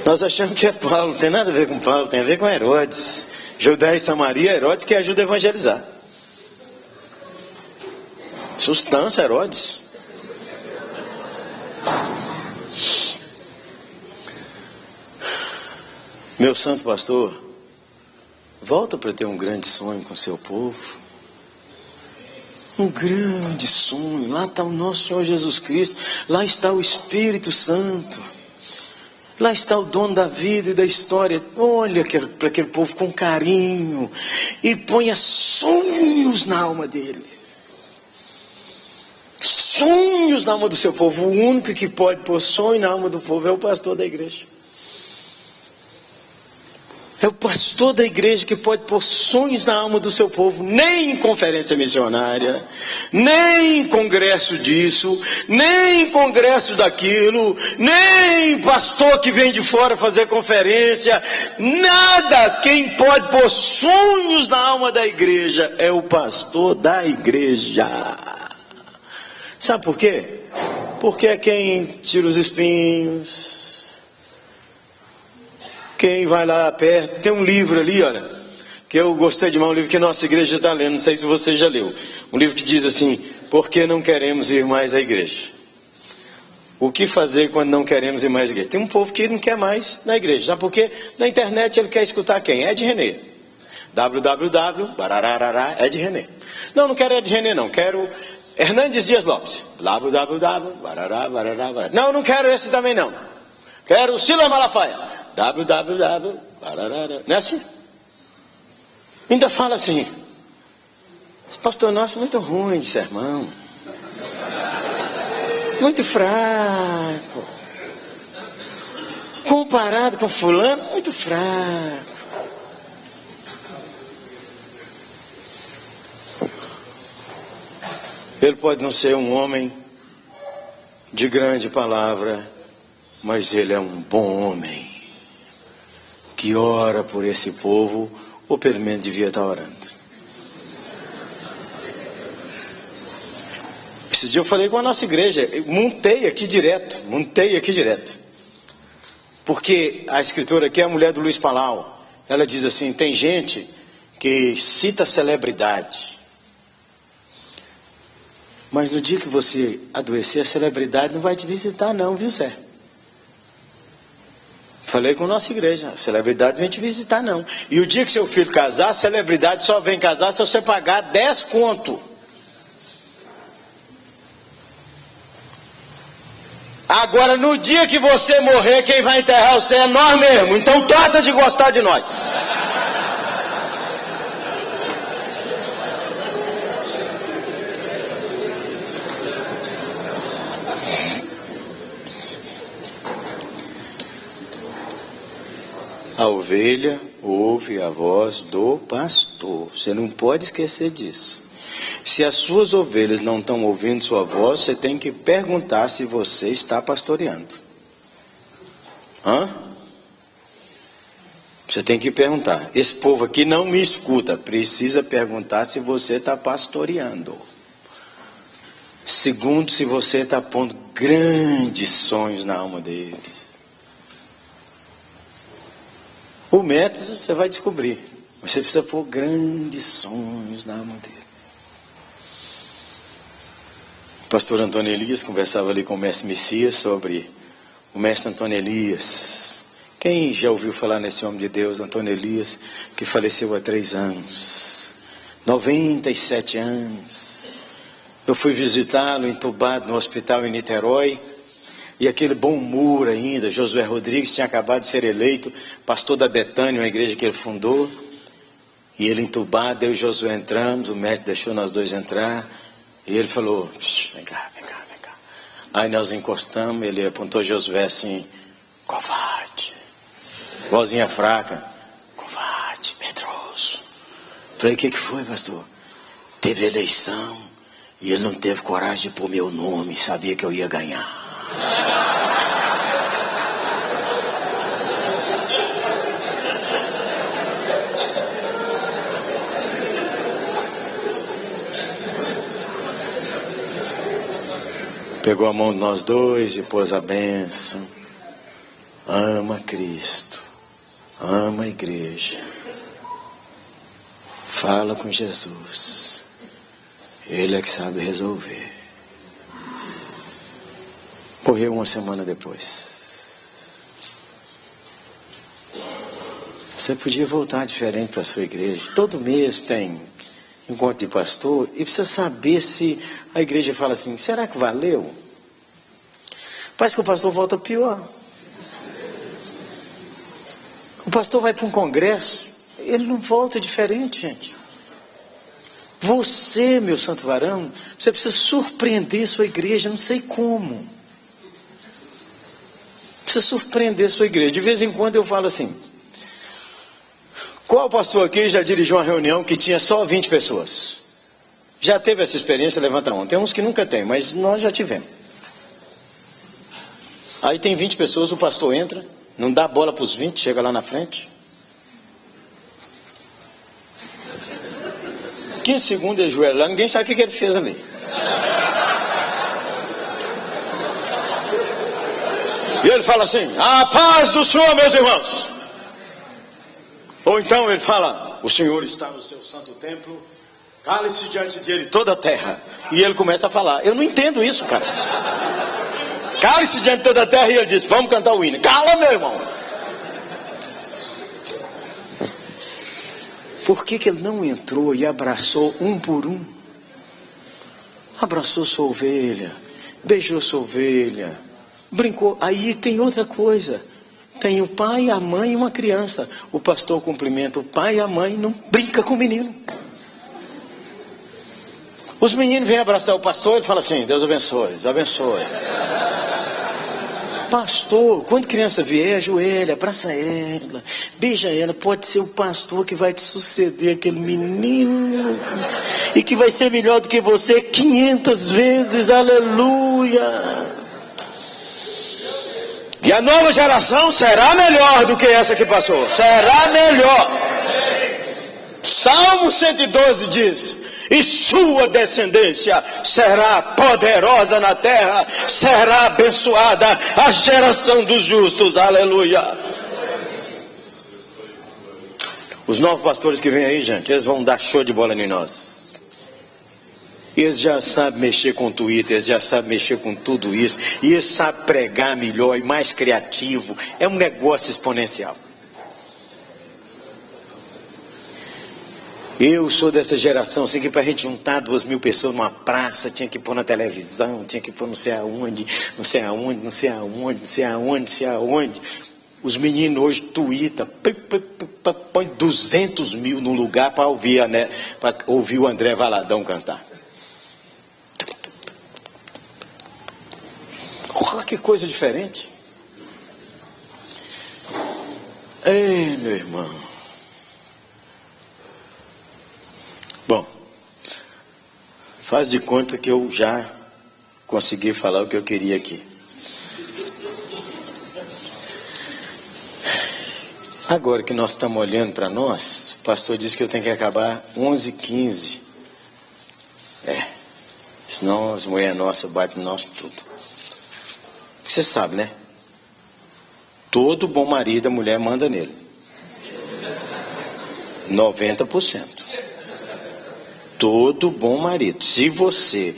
Nós achamos que é Paulo, não tem nada a ver com Paulo, tem a ver com Herodes. Judéia e Samaria, Herodes que ajuda a evangelizar. Sustância, Herodes. Meu santo pastor, volta para ter um grande sonho com o seu povo. Um grande sonho. Lá está o nosso Senhor Jesus Cristo. Lá está o Espírito Santo. Lá está o dono da vida e da história. Olha para aquele povo com carinho e ponha sonhos na alma dele. Sonhos na alma do seu povo. O único que pode pôr sonho na alma do povo é o pastor da igreja. É o pastor da igreja que pode pôr sonhos na alma do seu povo. Nem em conferência missionária, nem em congresso disso, nem em congresso daquilo, nem pastor que vem de fora fazer conferência, nada. Quem pode pôr sonhos na alma da igreja é o pastor da igreja. Sabe por quê? Porque é quem tira os espinhos, quem vai lá perto. Tem um livro ali, olha, que eu gostei demais, um livro que a nossa igreja está lendo, não sei se você já leu. Um livro que diz assim, por que não queremos ir mais à igreja? O que fazer quando não queremos ir mais à igreja? Tem um povo que não quer mais na igreja, sabe por quê? Na internet ele quer escutar quem? Ed René. www, barararará, Ed René. Não quero Ed René não, quero Hernandes Dias Lopes. www, barará, barará, barará. Não quero esse também não. Quero Silas Malafaia. www, barará. Não é assim? Ainda fala assim, esse pastor nosso é muito ruim de sermão. Muito fraco. comparado com fulano, muito fraco. Ele pode não ser um homem de grande palavra, mas ele é um bom homem, que ora por esse povo, ou pelo menos devia estar orando. Esse dia eu falei com a nossa igreja, montei aqui direto. Porque a escritora aqui é a mulher do Luiz Palau. Ela diz assim, tem gente que cita celebridade. Mas no dia que você adoecer, a celebridade não vai te visitar não, viu Zé? Falei com a nossa igreja, a celebridade vem te visitar não. E o dia que seu filho casar, a celebridade só vem casar se você pagar 10 conto. Agora, no dia que você morrer, quem vai enterrar você é nós mesmo. Então, trata de gostar de nós. A ovelha ouve a voz do pastor. Você não pode esquecer disso. Se as suas ovelhas não estão ouvindo sua voz, você tem que perguntar se você está pastoreando. Você tem que perguntar. Esse povo aqui não me escuta. Precisa perguntar se você está pastoreando. Segundo, se você está pondo grandes sonhos na alma deles. O método você vai descobrir. Mas você precisa pôr grandes sonhos na alma dele. O pastor Antônio Elias conversava ali com o mestre Messias sobre o mestre Antônio Elias. Quem já ouviu falar nesse homem de Deus, Antônio Elias, que faleceu há 3 anos, 97 anos. Eu fui visitá-lo entubado no hospital em Niterói, e aquele bom humor ainda, Josué Rodrigues tinha acabado de ser eleito pastor da Betânia, uma igreja que ele fundou, e ele entubado, eu e Josué entramos, o médico deixou nós dois entrar, e ele falou, vem cá. Aí nós encostamos, ele apontou Josué assim, covarde, vozinha fraca, covarde, medroso. Falei, o que foi, pastor? Teve eleição, e ele não teve coragem de pôr meu nome, sabia que eu ia ganhar. Pegou a mão de nós dois e pôs a bênção. Ama Cristo, ama a igreja, fala com Jesus, Ele é que sabe resolver. Morreu 1 semana depois. Você podia voltar diferente para a sua igreja. Todo mês tem encontro de pastor e precisa saber se a igreja fala assim, será que valeu? Parece que o pastor volta pior. O pastor vai para um congresso, ele não volta diferente, gente. Você, meu santo varão, você precisa surpreender sua igreja, não sei como. Precisa surpreender sua igreja. De vez em quando eu falo assim, qual pastor aqui já dirigiu uma reunião que tinha só 20 pessoas? Já teve essa experiência? Levanta a mão. Tem uns que nunca tem, mas nós já tivemos. Aí tem 20 pessoas, o pastor entra, não dá bola para os 20, chega lá na frente. 15 segundos ele joelha lá, ninguém sabe o que ele fez ali. E ele fala assim, a paz do Senhor, meus irmãos. Ou então ele fala, o Senhor está no seu santo templo, cale-se diante dele toda a terra. E ele começa a falar, eu não entendo isso, cara. Cale-se diante de toda a terra e ele diz, vamos cantar o hino. Cala, meu irmão. Por que ele não entrou e abraçou um por um? Abraçou sua ovelha, beijou sua ovelha, brincou. Aí tem outra coisa. Tem o pai, a mãe e uma criança. O pastor cumprimenta o pai e a mãe, não brinca com o menino. Os meninos vêm abraçar o pastor e ele fala assim, Deus abençoe, Deus abençoe. Pastor, quando criança vier, ajoelha, abraça ela, beija ela. Pode ser o pastor que vai te suceder, aquele menino, e que vai ser melhor do que você 500 vezes, aleluia. E a nova geração será melhor do que essa que passou, será melhor. Salmo 112 diz: e sua descendência será poderosa na terra, será abençoada a geração dos justos, aleluia. Os novos pastores que vêm aí, gente, eles vão dar show de bola em nós. Eles já sabem mexer com o Twitter, eles já sabem mexer com tudo isso, e eles sabem pregar melhor e mais criativo. É um negócio exponencial. Eu sou dessa geração, assim, que para a gente juntar 2.000 pessoas numa praça, tinha que pôr na televisão, tinha que pôr não sei aonde, não sei aonde, não sei aonde, não sei aonde, não sei aonde. Os meninos hoje tweetam, põe 200 mil no lugar para ouvir, né, para ouvir o André Valadão cantar. Oh, que coisa diferente. Ei, meu irmão. Bom, faz de conta que eu já consegui falar o que eu queria aqui. Agora que nós estamos olhando para nós, o pastor disse que eu tenho que acabar 11h15. Senão as mulheres nossas batem no nosso tudo. Você sabe, né? Todo bom marido, a mulher manda nele. 90%. Todo bom marido. Se você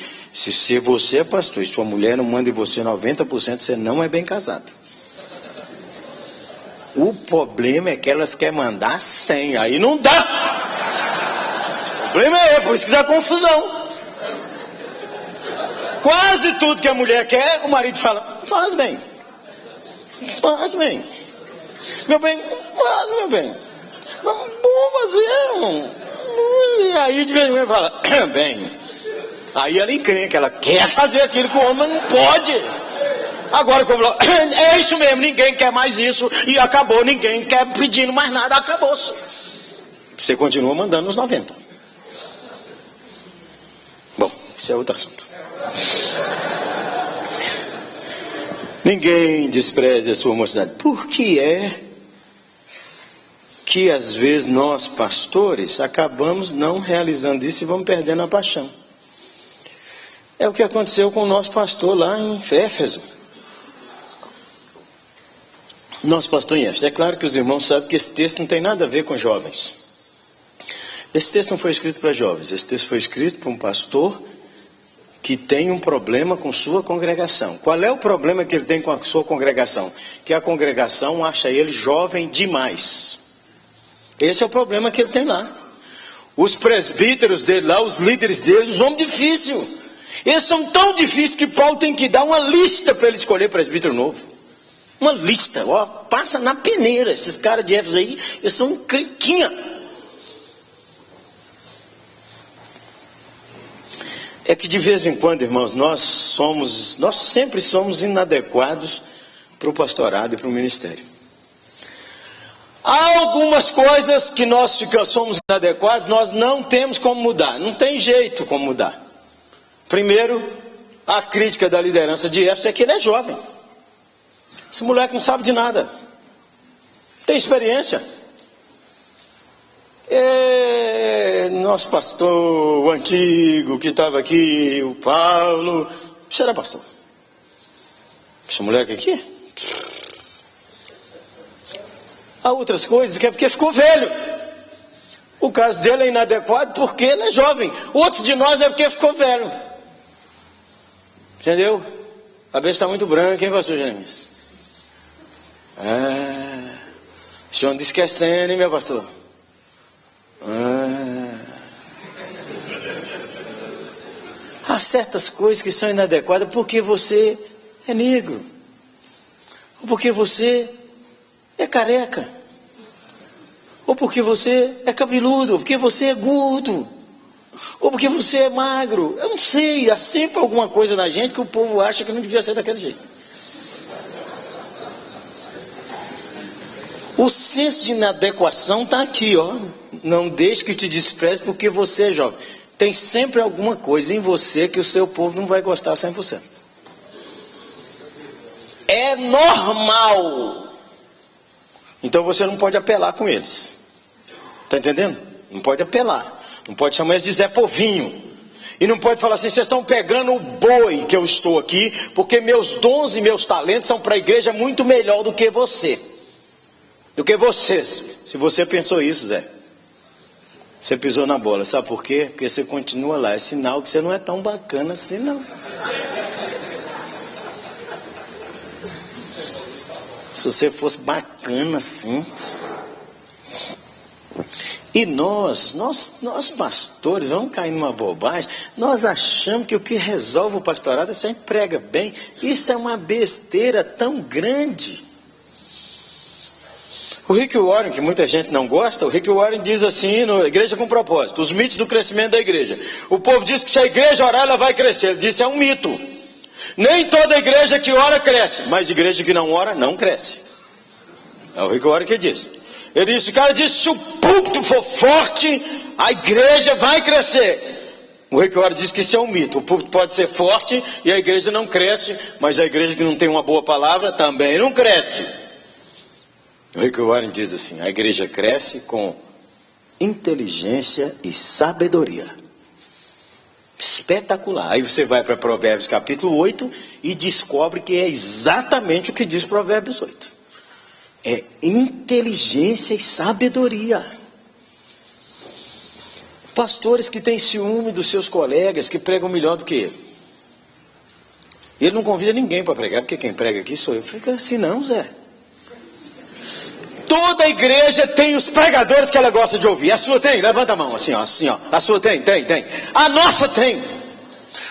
é pastor e sua mulher não manda em você 90%, você não é bem casado. O problema é que elas querem mandar 100%. Aí não dá. O problema é por isso que dá confusão. Quase tudo que a mulher quer, o marido fala: faz bem. Faz bem. Meu bem, faz, meu bem. Vamos fazer. E aí de vez em quando fala: bem. Aí ela encrenca, ela quer fazer aquilo que o homem não pode. Agora como é isso mesmo, ninguém quer mais isso. E acabou, ninguém quer pedindo mais nada, acabou-se. Você continua mandando os 90%. Bom, isso é outro assunto. Ninguém despreze a sua mocidade. Por que é que às vezes nós pastores acabamos não realizando isso e vamos perdendo a paixão? É o que aconteceu com o nosso pastor lá em Éfeso. Nosso pastor em Éfeso. É claro que os irmãos sabem que esse texto não tem nada a ver com jovens. Esse texto não foi escrito para jovens. Esse texto foi escrito para um pastor que tem um problema com sua congregação. Qual é o problema que ele tem com a sua congregação? Que a congregação acha ele jovem demais. Esse é o problema que ele tem lá. Os presbíteros dele lá, os líderes dele, os homens difíceis. Eles são tão difíceis que Paulo tem que dar uma lista para ele escolher presbítero novo. Uma lista, ó, passa na peneira. Esses caras de Éfeso aí, eles são criquinha. É que de vez em quando, irmãos, nós sempre somos inadequados para o pastorado e para o ministério. Há algumas coisas que nós somos inadequados, nós não temos como mudar, não tem jeito como mudar. Primeiro, a crítica da liderança de Éfeso é que ele é jovem. Esse moleque não sabe de nada, não tem experiência. Nosso pastor, o antigo que estava aqui, o Paulo, você era pastor. Esse moleque aqui? Há outras coisas que é porque ficou velho. O caso dele é inadequado porque ele é jovem. Outros de nós é porque ficou velho. Entendeu? A cabeça está muito branca, hein, pastor James? O senhor não esquecendo, hein, meu pastor? Há certas coisas que são inadequadas porque você é negro, ou porque você é careca, ou porque você é cabeludo, ou porque você é gordo, ou porque você é magro. Eu não sei, há sempre alguma coisa na gente que o povo acha que não devia ser daquele jeito. O senso de inadequação está aqui, ó. Não deixe que te despreze porque você é jovem. Tem sempre alguma coisa em você que o seu povo não vai gostar 100%. É normal. Então você não pode apelar com eles. Está entendendo? Não pode apelar. Não pode chamar eles de Zé Povinho. E não pode falar assim, vocês estão pegando o boi que eu estou aqui, porque meus dons e meus talentos são para a igreja muito melhor do que você. Do que vocês. Se você pensou isso, Zé, você pisou na bola. Sabe por quê? Porque você continua lá. É sinal que você não é tão bacana assim, não. Se você fosse bacana assim. E nós pastores, vamos cair numa bobagem. Nós achamos que o que resolve o pastorado é só prega bem. Isso é uma besteira tão grande. O Rick Warren, que muita gente não gosta, o Rick Warren diz assim, no Igreja com Propósito, os mitos do crescimento da igreja. O povo diz que se a igreja orar, ela vai crescer. Ele disse, é um mito. Nem toda igreja que ora cresce, mas igreja que não ora, não cresce. É o Rick Warren que diz. Ele disse, o cara disse, se o púlpito for forte, a igreja vai crescer. O Rick Warren diz que isso é um mito. O púlpito pode ser forte e a igreja não cresce, mas a igreja que não tem uma boa palavra também não cresce. O Rick Warren diz assim, a igreja cresce com inteligência e sabedoria. Espetacular. Aí você vai para Provérbios capítulo 8 e descobre que é exatamente o que diz Provérbios 8. É inteligência e sabedoria. Pastores que têm ciúme dos seus colegas que pregam melhor do que ele. Ele não convida ninguém para pregar, porque quem prega aqui sou eu. Fica assim não, Zé. Toda igreja tem os pregadores que ela gosta de ouvir. A sua tem? Levanta a mão, assim ó. A sua tem? Tem. A nossa tem.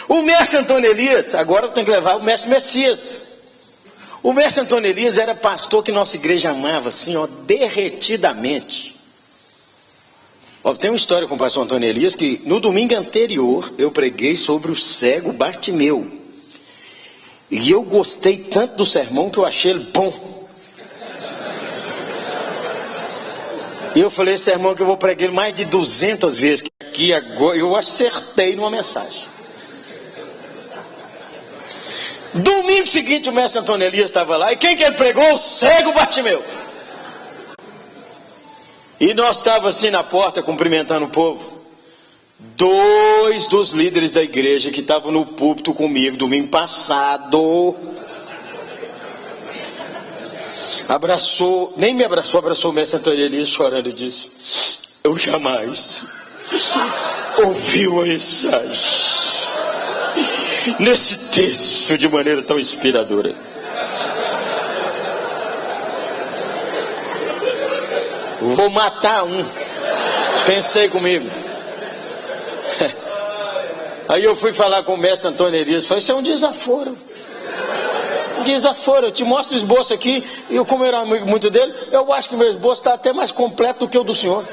O mestre Antônio Elias, agora eu tenho que levar o mestre Messias. O mestre Antônio Elias era pastor que nossa igreja amava, assim, ó, derretidamente. Ó, tem uma história com o pastor Antônio Elias, que no domingo anterior eu preguei sobre o cego Bartimeu. E eu gostei tanto do sermão que eu achei ele bom. E eu falei, esse sermão que eu vou pregar ele mais de 200 vezes, que aqui agora eu acertei numa mensagem. Domingo seguinte o mestre Antônio Elias estava lá, e quem que ele pregou? O cego Bartimeu. E nós estávamos assim na porta cumprimentando o povo. 2 dos líderes da igreja que estavam no púlpito comigo domingo passado, abraçou, nem me abraçou, abraçou o mestre Antônio Elias chorando e disse, eu jamais ouvi uma mensagem nesse texto de maneira tão inspiradora. Vou matar um. Pensei comigo. Aí eu fui falar com o mestre Antônio Elias. Falei, isso é um desaforo. Um desaforo. Eu te mostro o esboço aqui. E eu, como eu era amigo muito dele, eu acho que o meu esboço está até mais completo do que o do senhor.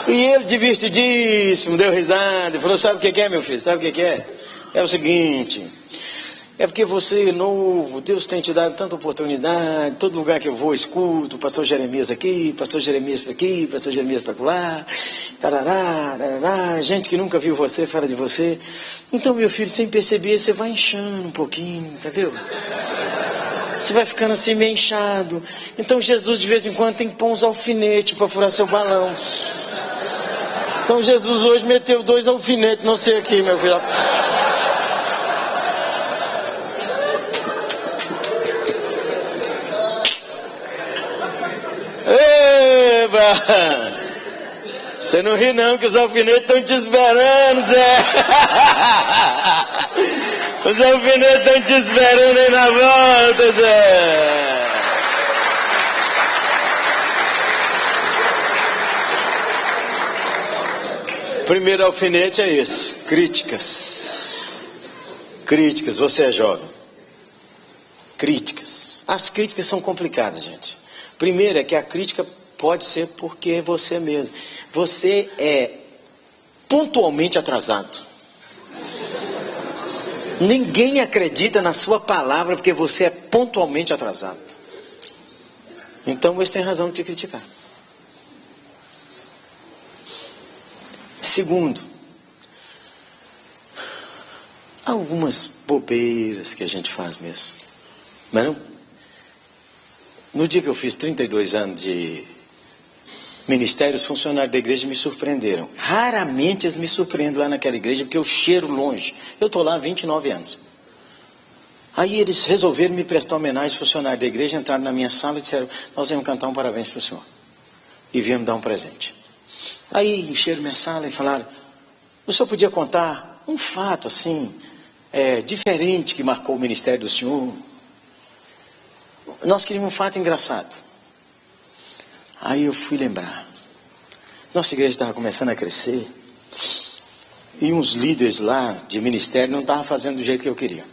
E ele, divertidíssimo, deu risada. Falou, sabe o que é, meu filho? Sabe o que é? É o seguinte... É porque você é novo, Deus tem te dado tanta oportunidade, todo lugar que eu vou, escuto, pastor Jeremias aqui, pastor Jeremias para aqui, pastor Jeremias para lá, tarará, tarará, gente que nunca viu você, fala de você. Então, meu filho, sem perceber, você vai inchando um pouquinho, entendeu? Você vai ficando assim meio inchado. Então, Jesus, de vez em quando, tem que pôr uns alfinetes para furar seu balão. Então, Jesus hoje meteu 2 alfinetes, não sei aqui, meu filho. Eba! Você não ri não, que os alfinetes estão te esperando, Zé. Os alfinetes estão te esperando aí na volta, Zé. Primeiro alfinete é esse, críticas. Críticas, você é jovem. Críticas. As críticas são complicadas, gente. Primeiro é que a crítica pode ser porque é você mesmo. Você é pontualmente atrasado. Ninguém acredita na sua palavra porque você é pontualmente atrasado. Então eles têm razão de te criticar. Segundo, há algumas bobeiras que a gente faz mesmo. Mas não? No dia que eu fiz 32 anos de ministério, os funcionários da igreja me surpreenderam. Raramente eles me surpreendem lá naquela igreja, porque eu cheiro longe. Eu estou lá há 29 anos. Aí eles resolveram me prestar homenagem, os funcionários da igreja entraram na minha sala e disseram: nós vamos cantar um parabéns para o senhor. E viemos dar um presente. Aí encheram minha sala e falaram: o senhor podia contar um fato assim, diferente que marcou o ministério do senhor? Nós queríamos um fato engraçado. Aí eu fui lembrar. Nossa igreja estava começando a crescer. E uns líderes lá de ministério não estavam fazendo do jeito que eu queria.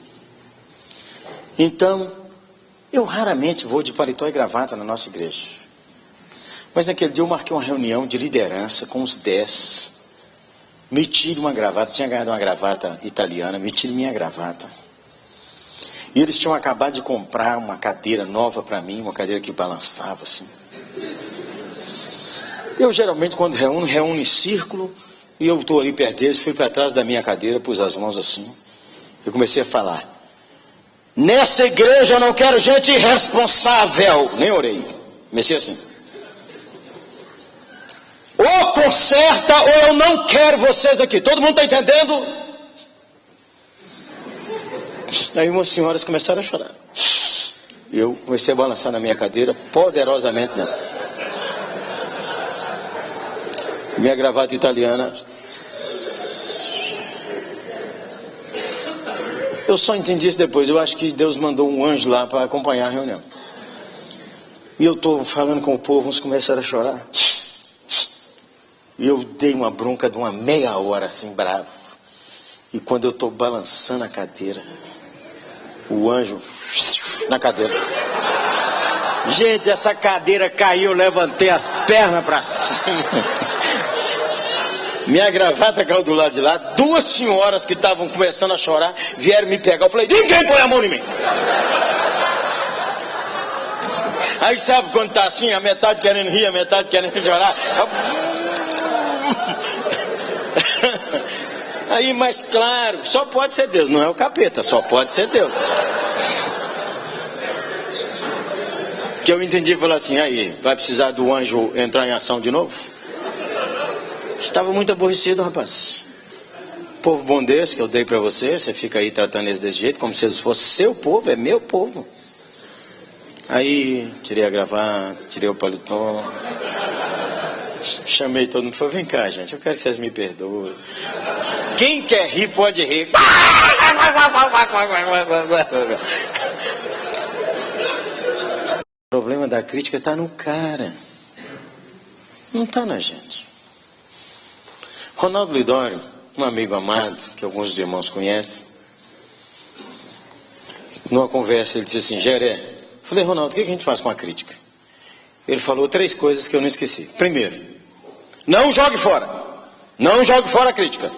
Então, eu raramente vou de paletó e gravata na nossa igreja. Mas naquele dia eu marquei uma reunião de liderança com os 10. Me tire uma gravata. Tinha ganhado uma gravata italiana. Me tire minha gravata. E eles tinham acabado de comprar uma cadeira nova para mim. Uma cadeira que balançava assim. Eu geralmente quando reúno em círculo. E eu estou ali perto deles. Fui para trás da minha cadeira. Pus as mãos assim. Eu comecei a falar: nessa igreja eu não quero gente irresponsável. Nem orei. Comecei assim: ou conserta ou eu não quero vocês aqui. Todo mundo está entendendo? Aí umas senhoras começaram a chorar. Eu comecei a balançar na minha cadeira poderosamente, né? Minha gravata italiana. Eu só entendi isso depois. Eu acho que Deus mandou um anjo lá para acompanhar a reunião. E eu estou falando com o povo, uns começaram a chorar. E eu dei uma bronca de uma meia hora assim, bravo. E quando eu estou balançando a cadeira, o anjo na cadeira. Gente, essa cadeira caiu, eu levantei as pernas para cima. Minha gravata caiu do lado de lá. Duas senhoras que estavam começando a chorar vieram me pegar. Eu falei: ninguém põe a mão em mim. Aí sabe quando está assim, a metade querendo rir, a metade querendo chorar. Aí, mas claro, só pode ser Deus, não é o capeta, só pode ser Deus. Que eu entendi e falei assim: aí, vai precisar do anjo entrar em ação de novo? Estava muito aborrecido, rapaz. Povo bom desse que eu dei para você, você fica aí tratando eles desse jeito, como se eles fossem seu povo, é meu povo. Aí, tirei a gravata, tirei o paletó. Chamei todo mundo e falei: vem cá, gente, eu quero que vocês me perdoem. Quem quer rir pode rir. O problema da crítica está no cara, não está na gente. Ronaldo Lidório, um amigo amado, que alguns dos irmãos conhecem, numa conversa ele disse assim: Geré, falei: Ronaldo, o que a gente faz com a crítica? Ele falou 3 coisas que eu não esqueci. Primeiro, não jogue fora. Não jogue fora a crítica.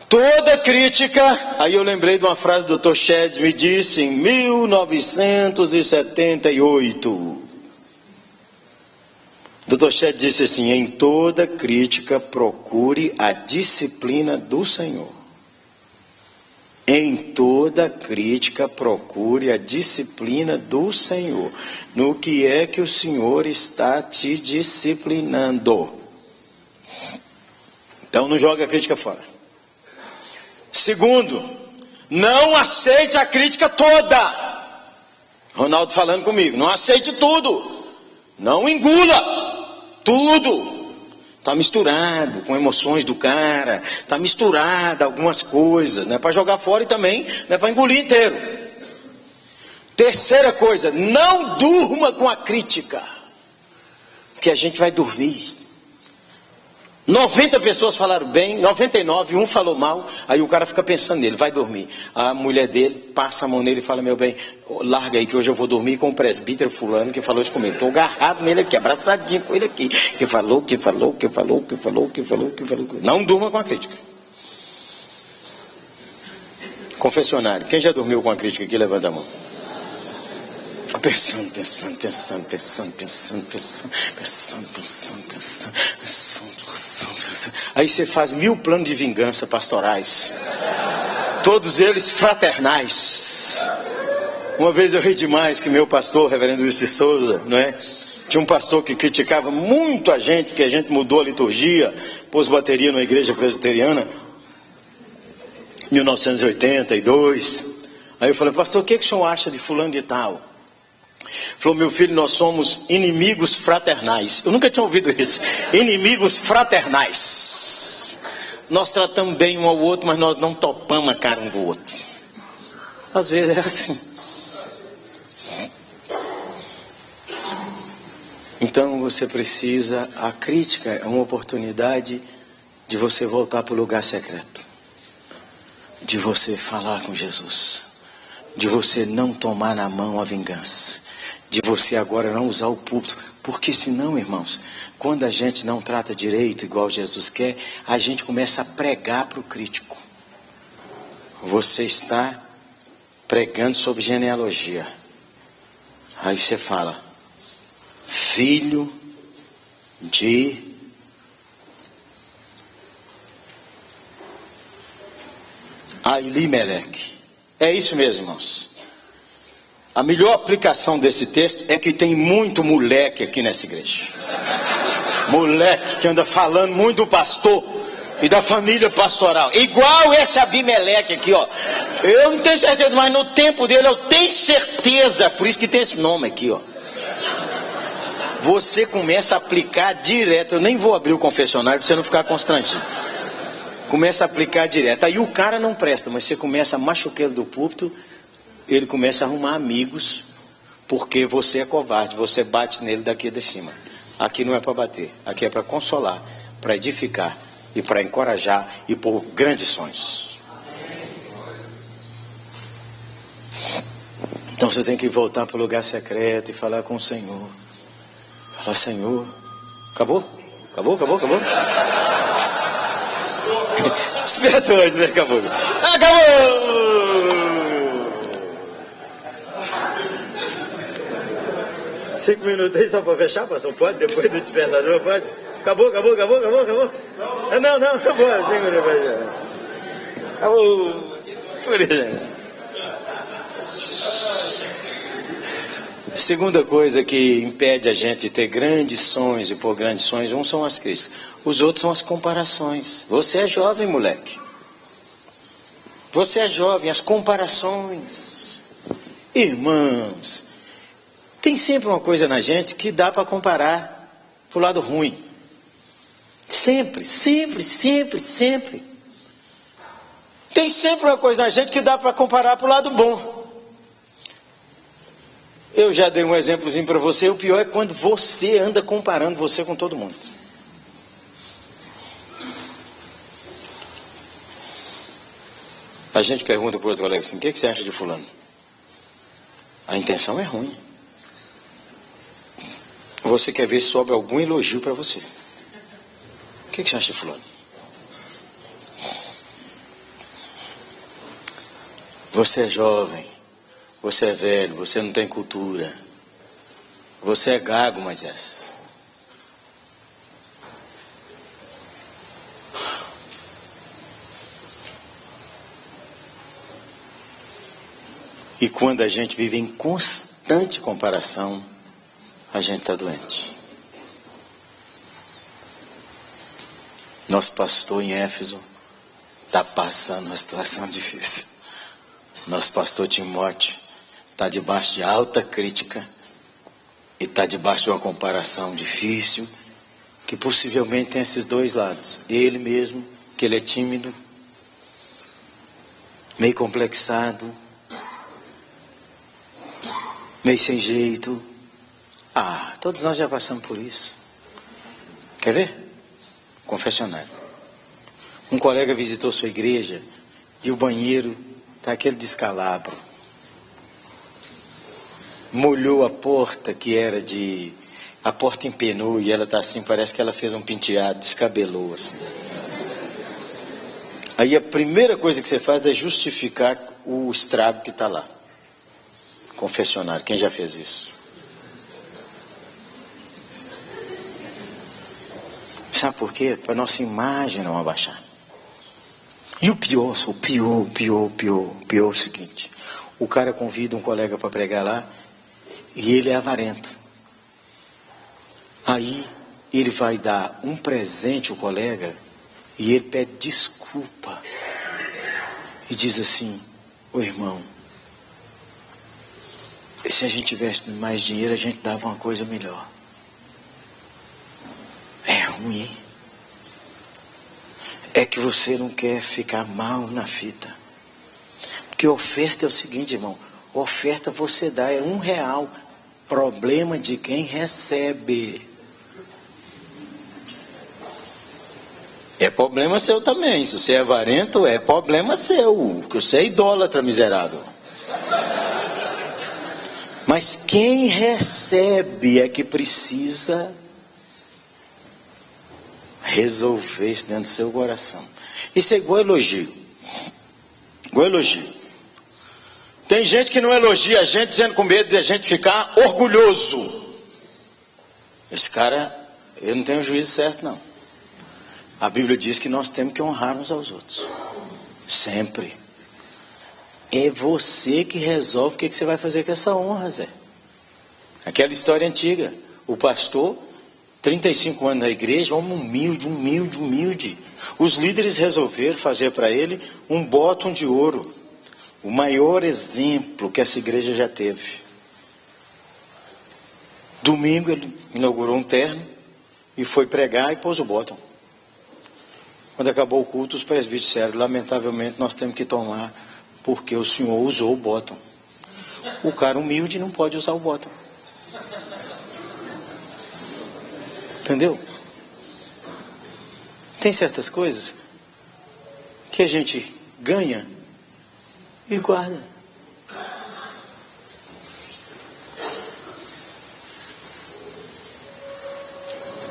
Toda crítica, aí eu lembrei de uma frase do Dr. Shedd me disse em 1978. Dr. Shedd disse assim: em toda crítica procure a disciplina do Senhor. Em toda crítica procure a disciplina do Senhor. No que é que o Senhor está te disciplinando? Então não joga a crítica fora. Segundo, não aceite a crítica toda. Ronaldo falando comigo: não aceite tudo. Não engula tudo. Está misturado com emoções do cara. Está misturado algumas coisas. Não é para jogar fora e também não é para engolir inteiro. Terceira coisa, não durma com a crítica. Porque a gente vai dormir. 90 pessoas falaram bem, 99, um falou mal. Aí o cara fica pensando nele, vai dormir. A mulher dele passa a mão nele e fala: meu bem, larga aí que hoje eu vou dormir com o presbítero fulano que falou isso comigo. Estou agarrado nele aqui, abraçadinho com ele aqui. Que falou. Não durma com a crítica. Confessionário, quem já dormiu com a crítica aqui, levanta a mão. pensando. Aí você faz 1000 planos de vingança pastorais. Todos eles fraternais. Uma vez eu ri demais que meu pastor, reverendo Wilson Souza, não é? Tinha um pastor que criticava muito a gente, que a gente mudou a liturgia, pôs bateria na igreja presbiteriana, 1982. Aí eu falei, pastor, o que o senhor acha de fulano de tal? Ele falou, meu filho, nós somos inimigos fraternais. Eu nunca tinha ouvido isso. Inimigos fraternais. Nós tratamos bem um ao outro, mas nós não topamos a cara um do outro. Às vezes é assim. Então você precisa, a crítica é uma oportunidade de você voltar para o lugar secreto. De você falar com Jesus. De você não tomar na mão a vingança. De você agora não usar o púlpito. Porque senão, irmãos, quando a gente não trata direito, igual Jesus quer, a gente começa a pregar para o crítico. Você está pregando sobre genealogia. Aí você fala, filho de Alimeleque. É isso mesmo, irmãos. A melhor aplicação desse texto é que tem muito moleque aqui nessa igreja. Moleque que anda falando muito do pastor e da família pastoral. Igual esse Abimeleque aqui, ó. Eu não tenho certeza, mas no tempo dele eu tenho certeza. Por isso que tem esse nome aqui, ó. Você começa a aplicar direto. Eu nem vou abrir o confessionário para você não ficar constrangido. Começa a aplicar direto. Aí o cara não presta, mas você começa a machucar ele do púlpito. Ele começa a arrumar amigos, porque você é covarde, você bate nele daqui de cima. Aqui não é para bater, aqui é para consolar, para edificar e para encorajar e por grandes sonhos. Então você tem que voltar para o lugar secreto e falar com o Senhor. Falar, Senhor, acabou? Acabou? Despertou, acabou. Acabou! 5 minutos aí só para fechar, pastor? Pode? Depois do despertador, pode? Acabou? Não, acabou. 5 minutos aí. Acabou. Segunda coisa que impede a gente de ter grandes sonhos e por grandes sonhos, um são as críticas. Os outros são as comparações. Você é jovem, moleque. Você é jovem, as comparações. Irmãos, tem sempre uma coisa na gente que dá para comparar para o lado ruim. Sempre. Tem sempre uma coisa na gente que dá para comparar para o lado bom. Eu já dei um exemplozinho para você. O pior é quando você anda comparando você com todo mundo. A gente pergunta para os colegas assim, o que você acha de fulano? A intenção é ruim. Você quer ver se sobe algum elogio para você. O que você acha de fulano? Você é jovem, você é velho, você não tem cultura. Você é gago, Moisés. E quando a gente vive em constante comparação, a gente está doente. Nosso pastor em Éfeso está passando uma situação difícil. Nosso pastor Timóteo está debaixo de alta crítica e está debaixo de uma comparação difícil, que possivelmente tem esses dois lados. Ele mesmo, que ele é tímido, meio complexado, meio sem jeito. Todos nós já passamos por isso. Quer ver? Confessionário. Um colega visitou sua igreja e o banheiro está aquele descalabro. Molhou a porta que era de... A porta empenou e ela está assim, parece que ela fez um penteado, descabelou assim. Aí a primeira coisa que você faz é justificar o estrago que está lá. confessionário. Quem já fez isso? Sabe por quê? Para nossa imagem não abaixar. E o pior é o seguinte: o cara convida um colega para pregar lá e ele é avarento. Aí ele vai dar um presente ao colega e ele pede desculpa e diz assim: ô irmão, se a gente tivesse mais dinheiro a gente dava uma coisa melhor. É ruim. É que você não quer ficar mal na fita. Porque oferta é o seguinte, irmão: oferta você dá, é R$1. Problema de quem recebe. É problema seu também. Se você é avarento, é problema seu. Porque você é idólatra, miserável. Mas quem recebe é que precisa resolver isso dentro do seu coração. Isso é igual elogio. Igual elogio. Tem gente que não elogia a gente, dizendo com medo de a gente ficar orgulhoso. Esse cara, eu não tenho o juízo certo, não. A Bíblia diz que nós temos que honrar uns aos outros. Sempre. É você que resolve o que você vai fazer com essa honra, Zé. Aquela história antiga. O pastor, 35 anos na igreja, homem humilde. Os líderes resolveram fazer para ele um bottom de ouro. O maior exemplo que essa igreja já teve. Domingo ele inaugurou um terno e foi pregar e pôs o bottom. Quando acabou o culto, os presbíteros disseram: lamentavelmente nós temos que tomar, porque o senhor usou o bottom. O cara humilde não pode usar o bottom. Entendeu? Tem certas coisas que a gente ganha e guarda.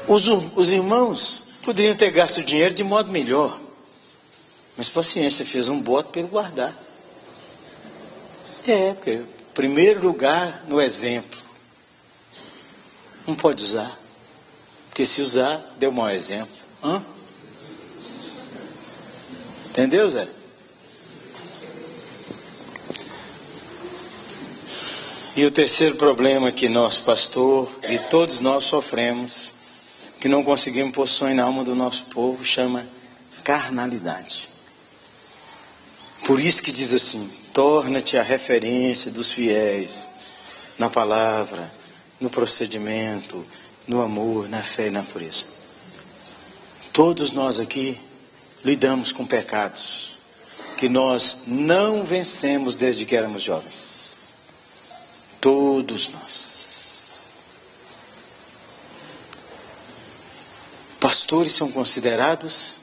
Os irmãos poderiam ter gasto o dinheiro de modo melhor. Mas paciência, fez um voto para ele guardar. Porque em primeiro lugar no exemplo. Não pode usar. Porque se usar, deu mau exemplo. Entendeu, Zé? E o terceiro problema que nosso pastor e todos nós sofremos, que não conseguimos pôr sonho na alma do nosso povo, chama carnalidade. Por isso que diz assim: torna-te a referência dos fiéis na palavra, no procedimento, no amor, na fé e na pureza. Todos nós aqui lidamos com pecados que nós não vencemos desde que éramos jovens. Todos nós. Pastores são considerados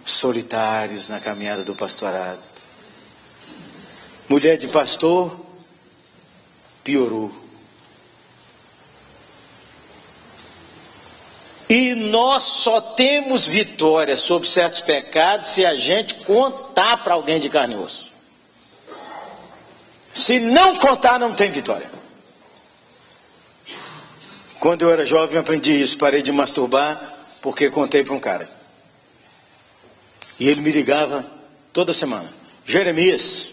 solitários na caminhada do pastorado. Mulher de pastor, piorou. E nós só temos vitória sobre certos pecados se a gente contar para alguém de carne e osso. Se não contar, não tem vitória. Quando eu era jovem, aprendi isso. Parei de masturbar porque contei para um cara. E ele me ligava toda semana: Jeremias,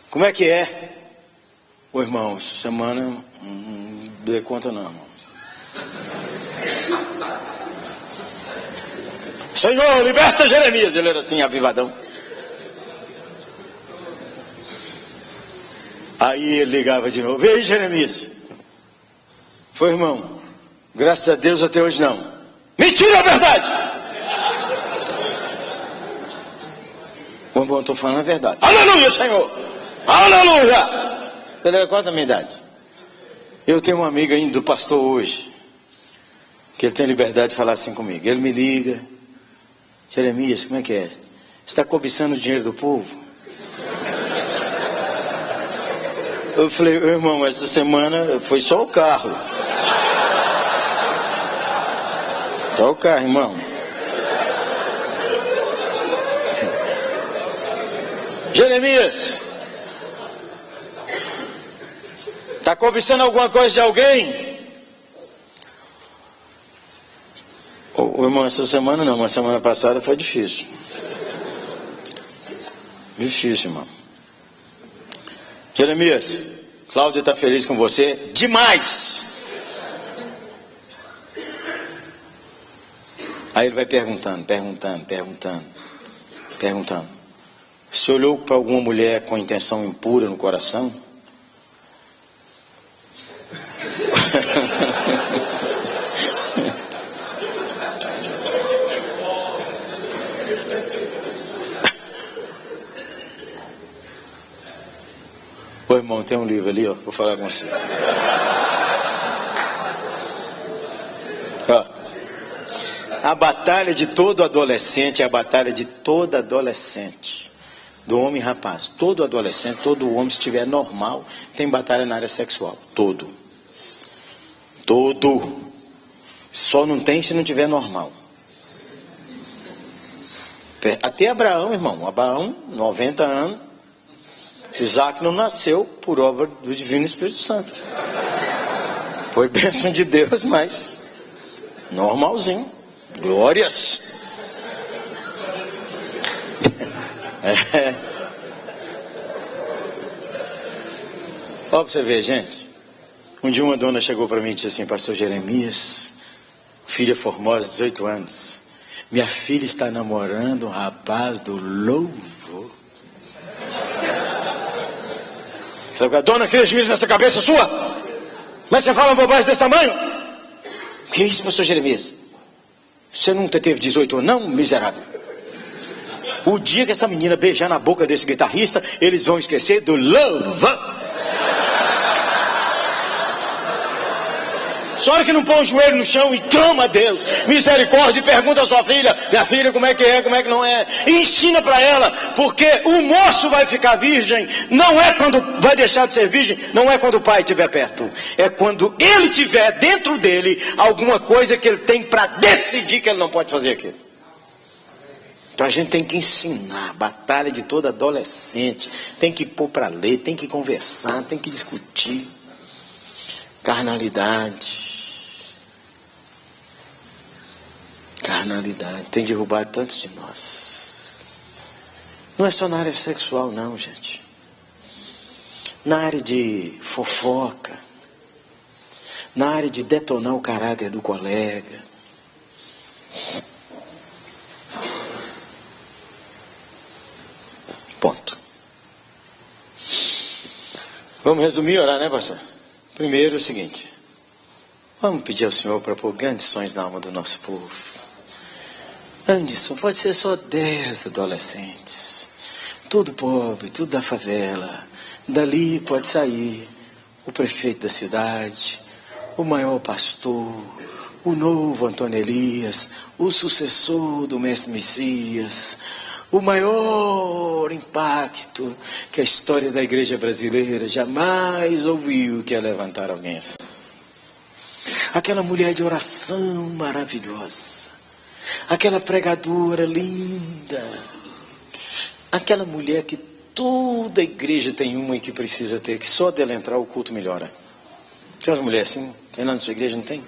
como é que é? Ô irmão, essa semana não dei conta não, irmão. Senhor, liberta Jeremias. Ele era assim, avivadão. Aí ele ligava de novo: ei, Jeremias. Foi, irmão, graças a Deus até hoje não. Mentira, é verdade. Bom, estou falando a verdade. Aleluia, Senhor. Aleluia. Ele é quase da minha idade. Eu tenho um amigo ainda do pastor hoje, que ele tem liberdade de falar assim comigo. Ele me liga: Jeremias, como é que é? Você está cobiçando o dinheiro do povo? Eu falei: irmão, essa semana foi só o carro. Só o carro, irmão. Jeremias, Está cobiçando alguma coisa de alguém? Ô, irmão, essa semana não, mas semana passada foi difícil. Difícil, irmão. Jeremias, Cláudia está feliz com você? Demais! Aí ele vai perguntando. Você olhou para alguma mulher com intenção impura no coração? Ô irmão, tem um livro ali, ó, vou falar com você. Ó, a batalha de todo adolescente é a batalha de toda adolescente. Do homem e rapaz. Todo adolescente, todo homem, se estiver normal, tem batalha na área sexual. Todo. Só não tem se não tiver normal. Até Abraão, irmão. Abraão, 90 anos. Isaac não nasceu por obra do Divino Espírito Santo. Foi bênção de Deus, mas normalzinho. Glórias. Ó, pra você ver, gente. Um dia uma dona chegou para mim e disse assim: Pastor Jeremias, filha formosa, 18 anos, minha filha está namorando um rapaz do louvor. Falei: dona, cria juízo nessa cabeça sua? Como é que você fala uma bobagem desse tamanho? Que isso, pastor Jeremias? Você nunca teve 18 anos, não, miserável? O dia que essa menina beijar na boca desse guitarrista, eles vão esquecer do louvor. Só hora que não põe o joelho no chão e clama a Deus, misericórdia, e pergunta à sua filha: minha filha, como é que não é? E ensina para ela, porque o moço vai ficar virgem, não é quando vai deixar de ser virgem, não é quando o pai estiver perto, é quando ele tiver dentro dele alguma coisa que ele tem para decidir que ele não pode fazer aquilo. Então a gente tem que ensinar, batalha de todo adolescente, tem que pôr para ler, tem que conversar, tem que discutir. Carnalidade tem derrubado tantos de nós. Não é só na área sexual não, gente. Na área de fofoca, na área de detonar o caráter do colega. Ponto. Vamos resumir e orar, né, pastor? Primeiro é o seguinte: vamos pedir ao Senhor para pôr grandes sonhos na alma do nosso povo. Grandes sonhos, pode ser só 10 adolescentes, tudo pobre, tudo da favela. Dali pode sair o prefeito da cidade, o maior pastor, o novo Antônio Elias, o sucessor do mestre Messias, o maior impacto que a história da igreja brasileira jamais ouviu, que é levantar alguém assim. Aquela mulher de oração maravilhosa, aquela pregadora linda, aquela mulher que toda igreja tem uma e que precisa ter, que só dela entrar o culto melhora. Tem umas mulheres assim, tem lá na sua igreja, não tem?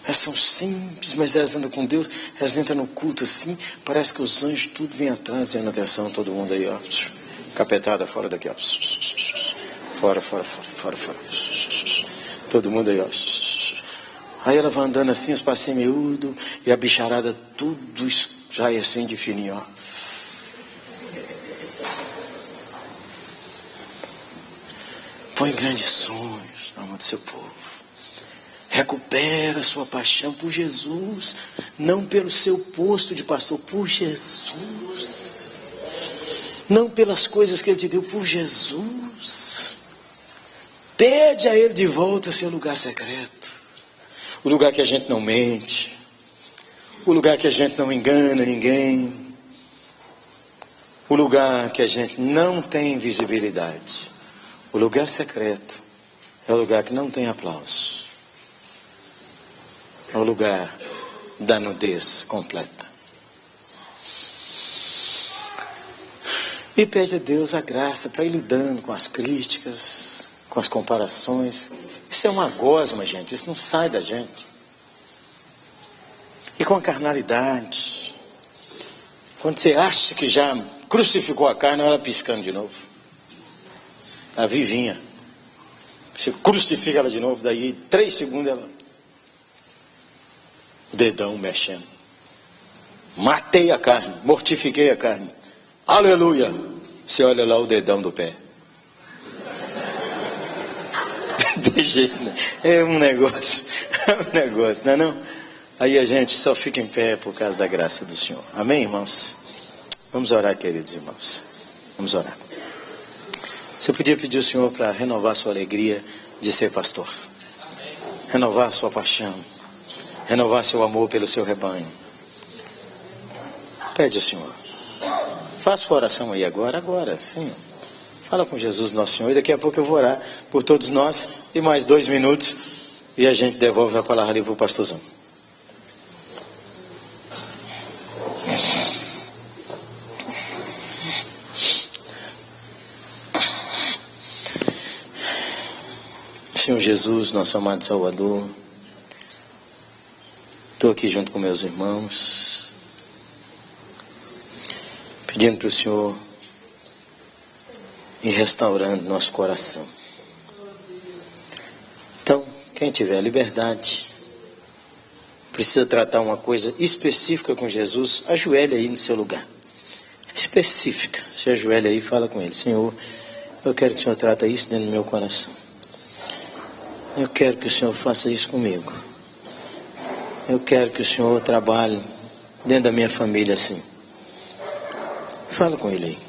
Elas são simples, mas elas andam com Deus, elas entram no culto assim, parece que os anjos tudo vêm atrás, dando atenção, todo mundo aí, ó. Capetada, fora daqui, ó. Fora. Todo mundo aí, ó. Aí ela vai andando assim, os passinhos miúdos, e a bicharada tudo sai assim de fininho, ó. Põe grandes sonhos na alma do seu povo. Recupera sua paixão por Jesus, não pelo seu posto de pastor, por Jesus. Não pelas coisas que Ele te deu, por Jesus. Pede a Ele de volta seu lugar secreto. O lugar que a gente não mente. O lugar que a gente não engana ninguém. O lugar que a gente não tem visibilidade. O lugar secreto é o lugar que não tem aplauso. É o lugar da nudez completa. E pede a Deus a graça para ir lidando com as críticas, com com as comparações. Isso é uma gosma, gente, isso não sai da gente. E com a carnalidade. Quando você acha que já crucificou a carne, ela piscando de novo. A vivinha. Você crucifica ela de novo, daí 3 segundos ela... O dedão mexendo. Matei a carne, mortifiquei a carne. Aleluia! Você olha lá o dedão do pé. De jeito, né? É um negócio, não é não? Aí a gente só fica em pé por causa da graça do Senhor. Amém, irmãos? Vamos orar, queridos irmãos. Vamos orar. Você podia pedir ao Senhor para renovar sua alegria de ser pastor. Renovar sua paixão. Renovar seu amor pelo seu rebanho. Pede ao Senhor. Faça sua oração aí agora, sim. Fala com Jesus, nosso Senhor, e daqui a pouco eu vou orar por todos nós, e mais 2 minutos, e a gente devolve a palavra ali para o pastorzão. Senhor Jesus, nosso amado Salvador, estou aqui junto com meus irmãos, pedindo para o Senhor ir restaurando nosso coração. Então, quem tiver liberdade, precisa tratar uma coisa específica com Jesus, ajoelhe aí no seu lugar. Específica. Se ajoelha aí e fala com ele: Senhor, eu quero que o Senhor trate isso dentro do meu coração. Eu quero que o Senhor faça isso comigo. Eu quero que o Senhor trabalhe dentro da minha família assim. Fala com ele aí.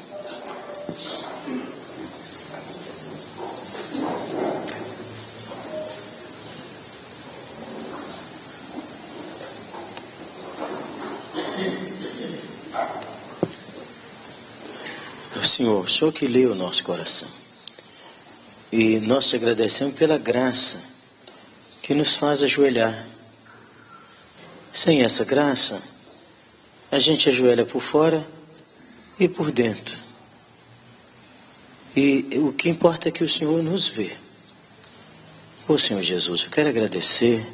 Senhor, o Senhor que lê o nosso coração. E nós te agradecemos pela graça que nos faz ajoelhar. Sem essa graça, a gente ajoelha por fora e por dentro. E o que importa é que o Senhor nos vê. Ô Senhor Jesus, eu quero agradecer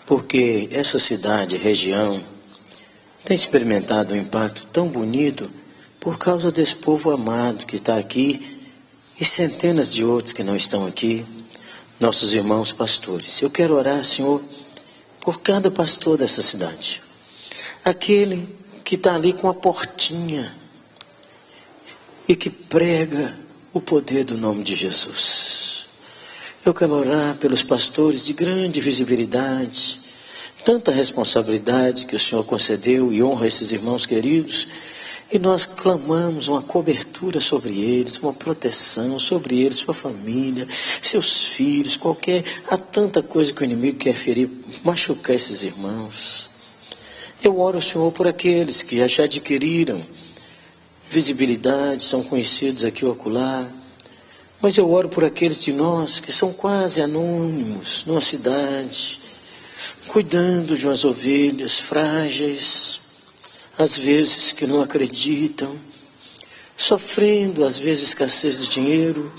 porque essa cidade, região, tem experimentado um impacto tão bonito por causa desse povo amado que está aqui e centenas de outros que não estão aqui, nossos irmãos pastores. Eu quero orar, Senhor, por cada pastor dessa cidade. Aquele que está ali com a portinha e que prega o poder do nome de Jesus. Eu quero orar pelos pastores de grande visibilidade, tanta responsabilidade que o Senhor concedeu e honra esses irmãos queridos. E nós clamamos uma cobertura sobre eles, uma proteção sobre eles, sua família, seus filhos, há tanta coisa que o inimigo quer ferir, machucar esses irmãos. Eu oro, Senhor, por aqueles que já adquiriram visibilidade, são conhecidos aqui ou acolá, mas eu oro por aqueles de nós que são quase anônimos numa cidade, cuidando de umas ovelhas frágeis, às vezes que não acreditam, sofrendo às vezes escassez de dinheiro,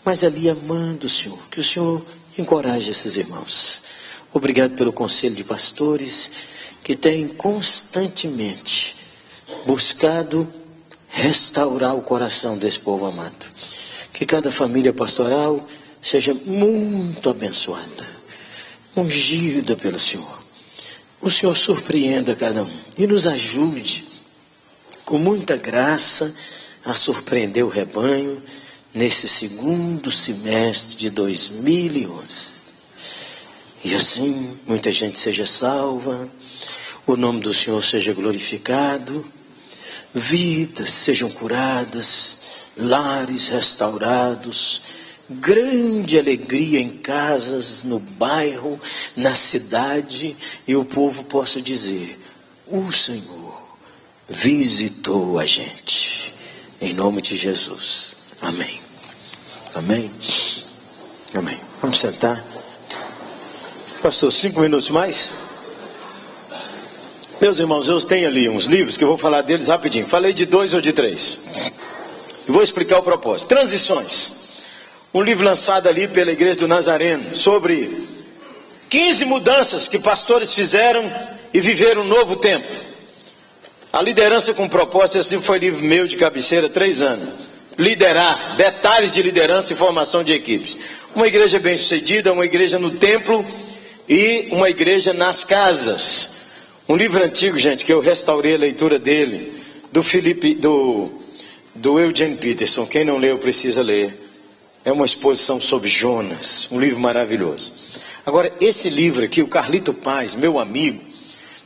mas ali amando o Senhor, que o Senhor encoraje esses irmãos. Obrigado pelo conselho de pastores que tem constantemente buscado restaurar o coração desse povo amado. Que cada família pastoral seja muito abençoada, ungida pelo Senhor. O Senhor surpreenda cada um e nos ajude com muita graça a surpreender o rebanho nesse segundo semestre de 2011. E assim muita gente seja salva, o nome do Senhor seja glorificado, vidas sejam curadas, lares restaurados, grande alegria em casas, no bairro, na cidade, e o povo possa dizer: o Senhor visitou a gente, em nome de Jesus. Amém. Amém. Amém. Vamos sentar. Pastor, 5 minutos mais? Meus irmãos, eu tenho ali uns livros que eu vou falar deles rapidinho. Falei de 2 ou de 3. E vou explicar o propósito. Transições. Um livro lançado ali pela Igreja do Nazareno, sobre 15 mudanças que pastores fizeram e viveram um novo tempo. A liderança com propósito, esse foi livro meu de cabeceira, 3 anos. Liderar, detalhes de liderança e formação de equipes. Uma igreja bem sucedida, uma igreja no templo e uma igreja nas casas. Um livro antigo, gente, que eu restaurei a leitura dele, do Eugene Peterson. Quem não leu precisa ler. É uma exposição sobre Jonas, um livro maravilhoso. Agora, esse livro aqui, o Carlito Paz, meu amigo,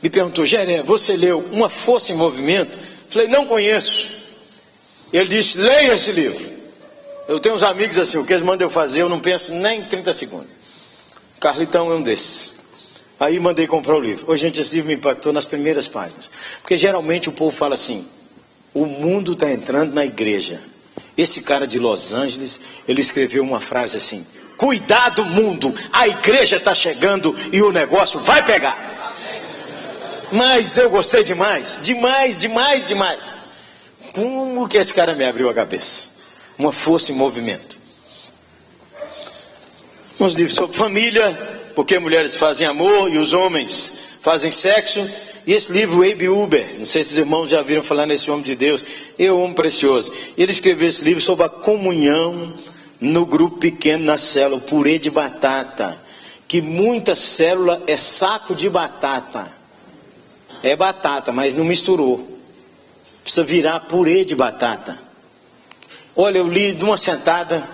me perguntou: Geré, você leu Uma Força em Movimento? Falei: não conheço. Ele disse: leia esse livro. Eu tenho uns amigos assim, o que eles mandam eu fazer, eu não penso nem em 30 segundos. O Carlitão é um desses. Aí mandei comprar o livro. Hoje, gente, esse livro me impactou nas primeiras páginas. Porque geralmente o povo fala assim: o mundo está entrando na igreja. Esse cara de Los Angeles, ele escreveu uma frase assim: cuidado mundo, a igreja está chegando e o negócio vai pegar. Mas eu gostei demais. Como que esse cara me abriu a cabeça? Uma força em movimento. Uns livros sobre família, porque mulheres fazem amor e os homens fazem sexo. E esse livro, Abe Uber, não sei se os irmãos já viram falar nesse homem de Deus, homem precioso. Ele escreveu esse livro sobre a comunhão no grupo pequeno, na célula, purê de batata. Que muita célula é saco de batata. É batata, mas não misturou. Precisa virar purê de batata. Olha, eu li de uma sentada,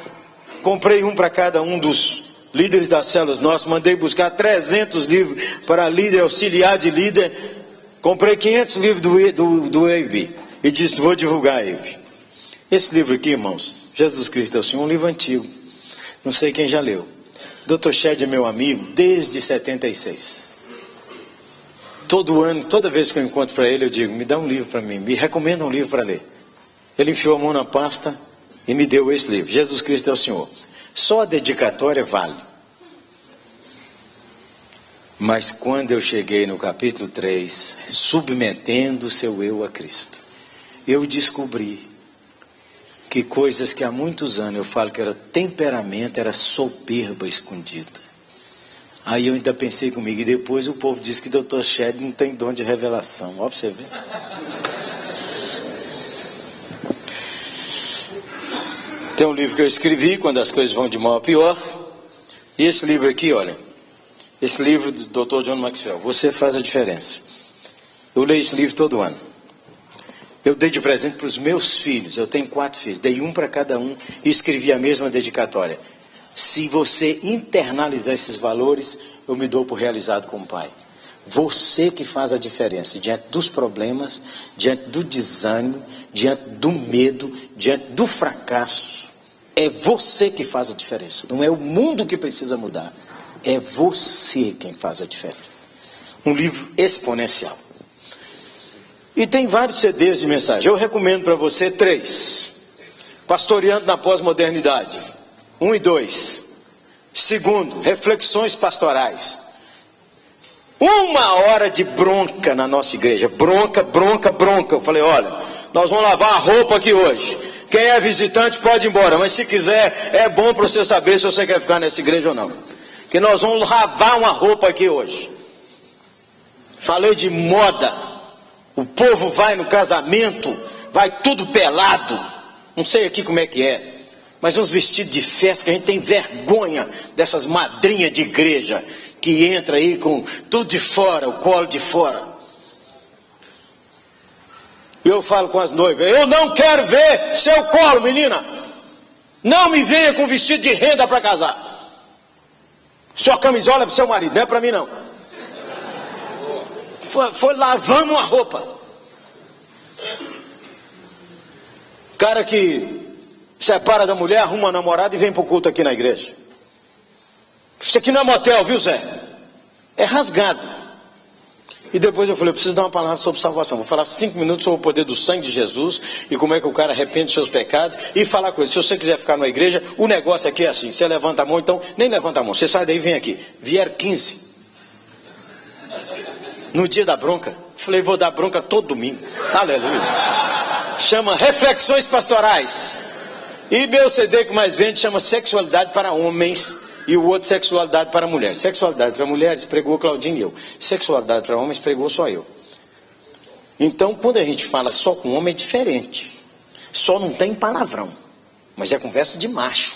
comprei um para cada um dos líderes das células nossos, mandei buscar 300 livros para líder, auxiliar de líder. Comprei 500 livros do Abe e disse: vou divulgar Abe. Esse livro aqui, irmãos, Jesus Cristo é o Senhor, um livro antigo. Não sei quem já leu. Dr. Shed é meu amigo desde 76. Todo ano, toda vez que eu encontro para ele, eu digo: me dá um livro para mim, me recomenda um livro para ler. Ele enfiou a mão na pasta e me deu esse livro, Jesus Cristo é o Senhor. Só a dedicatória vale. Mas quando eu cheguei no capítulo 3, submetendo o seu eu a Cristo, eu descobri que coisas que há muitos anos eu falo que era temperamento, era soberba escondida. Aí eu ainda pensei comigo, e depois o povo disse que Dr. Shed não tem dom de revelação. Ó, pra você ver. Tem um livro que eu escrevi, Quando as Coisas Vão de Mal a Pior. E esse livro aqui, olha. Esse livro do Dr. John Maxwell, Você Faz a Diferença. Eu leio esse livro todo ano. Eu dei de presente para os meus filhos. Eu tenho 4 filhos. Dei um para cada um e escrevi a mesma dedicatória. Se você internalizar esses valores, eu me dou por realizado como pai. Você que faz a diferença diante dos problemas, diante do desânimo, diante do medo, diante do fracasso. É você que faz a diferença. Não é o mundo que precisa mudar. É você quem faz a diferença. Um livro exponencial. E tem vários CDs de mensagem. Eu recomendo para você 3. Pastoreando na Pós-Modernidade. 1 e 2. Segundo, Reflexões Pastorais. 1 hora de bronca na nossa igreja. Bronca. Eu falei: olha, nós vamos lavar a roupa aqui hoje. Quem é visitante pode ir embora. Mas se quiser, é bom para você saber se você quer ficar nessa igreja ou não. Que nós vamos lavar uma roupa aqui hoje. Falei de moda. O povo vai no casamento, vai tudo pelado. Não sei aqui como é que é. Mas uns vestidos de festa que a gente tem vergonha dessas madrinhas de igreja que entra aí com tudo de fora, o colo de fora. E eu falo com as noivas: eu não quero ver seu colo, menina. Não me venha com vestido de renda para casar. Sua camisola é para o seu marido, não é para mim não. Foi lavando uma roupa. Cara que separa da mulher, arruma uma namorada e vem para o culto aqui na igreja. Isso aqui não é motel, viu, Zé? É rasgado. E depois eu falei: eu preciso dar uma palavra sobre salvação. Vou falar 5 minutos sobre o poder do sangue de Jesus e como é que o cara arrepende dos seus pecados e falar com ele. Se você quiser ficar na igreja, o negócio aqui é assim: você levanta a mão, então nem levanta a mão, você sai daí e vem aqui. Vieram 15. No dia da bronca, falei: vou dar bronca todo domingo. Aleluia. Chama Reflexões Pastorais. E meu CD que mais vende chama Sexualidade para Homens e o outro Sexualidade para Mulheres. Sexualidade para Mulheres pregou Claudinho e eu. Sexualidade para Homens pregou só eu. Então, quando a gente fala só com homem é diferente. Só não tem palavrão, mas é conversa de macho.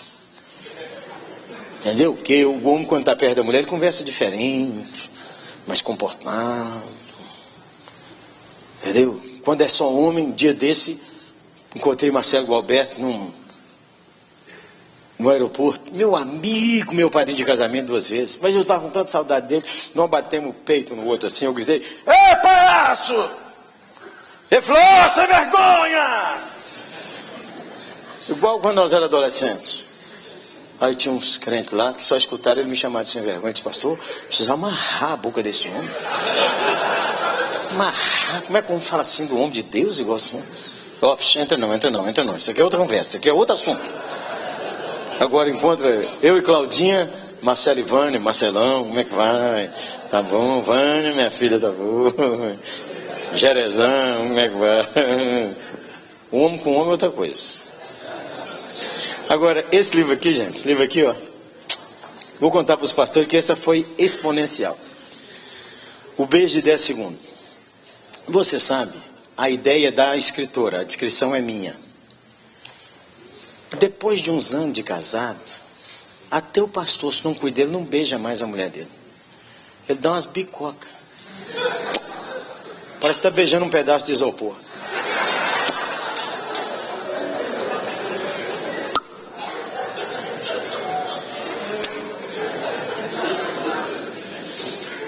Entendeu? Porque o homem, quando está perto da mulher, ele conversa diferente, mais comportado. Entendeu? Quando é só homem, um dia desse, encontrei Marcelo Gualberto no aeroporto. Meu amigo, meu padrinho de casamento 2 vezes. Mas eu estava com tanta saudade dele, nós batemos o peito no outro assim, eu gritei: "Ei, palhaço! Ele falou: "Ô, sem vergonha!" Igual quando nós éramos adolescentes. Aí tinha uns crentes lá que só escutaram ele me chamar de sem vergonha. Eu disse: "Pastor, precisa amarrar a boca desse homem." Amarrar? Como é que um fala assim do homem de Deus igual assim? Ó, entra não. Isso aqui é outra conversa, isso aqui é outro assunto. Agora encontra eu e Claudinha, Marcelo e Vânia, Marcelão, como é que vai? Tá bom, Vânia, minha filha, tá boa. Jerezão, como é que vai? Um homem com homem é outra coisa. Agora, esse livro aqui, gente, esse livro aqui, ó, vou contar para os pastores que essa foi exponencial. O beijo de 10 segundos. Você sabe, a ideia da escritora, a descrição é minha. Depois de uns anos de casado, até o pastor, se não cuida dele, não beija mais a mulher dele. Ele dá umas bicocas. Parece que está beijando um pedaço de isopor.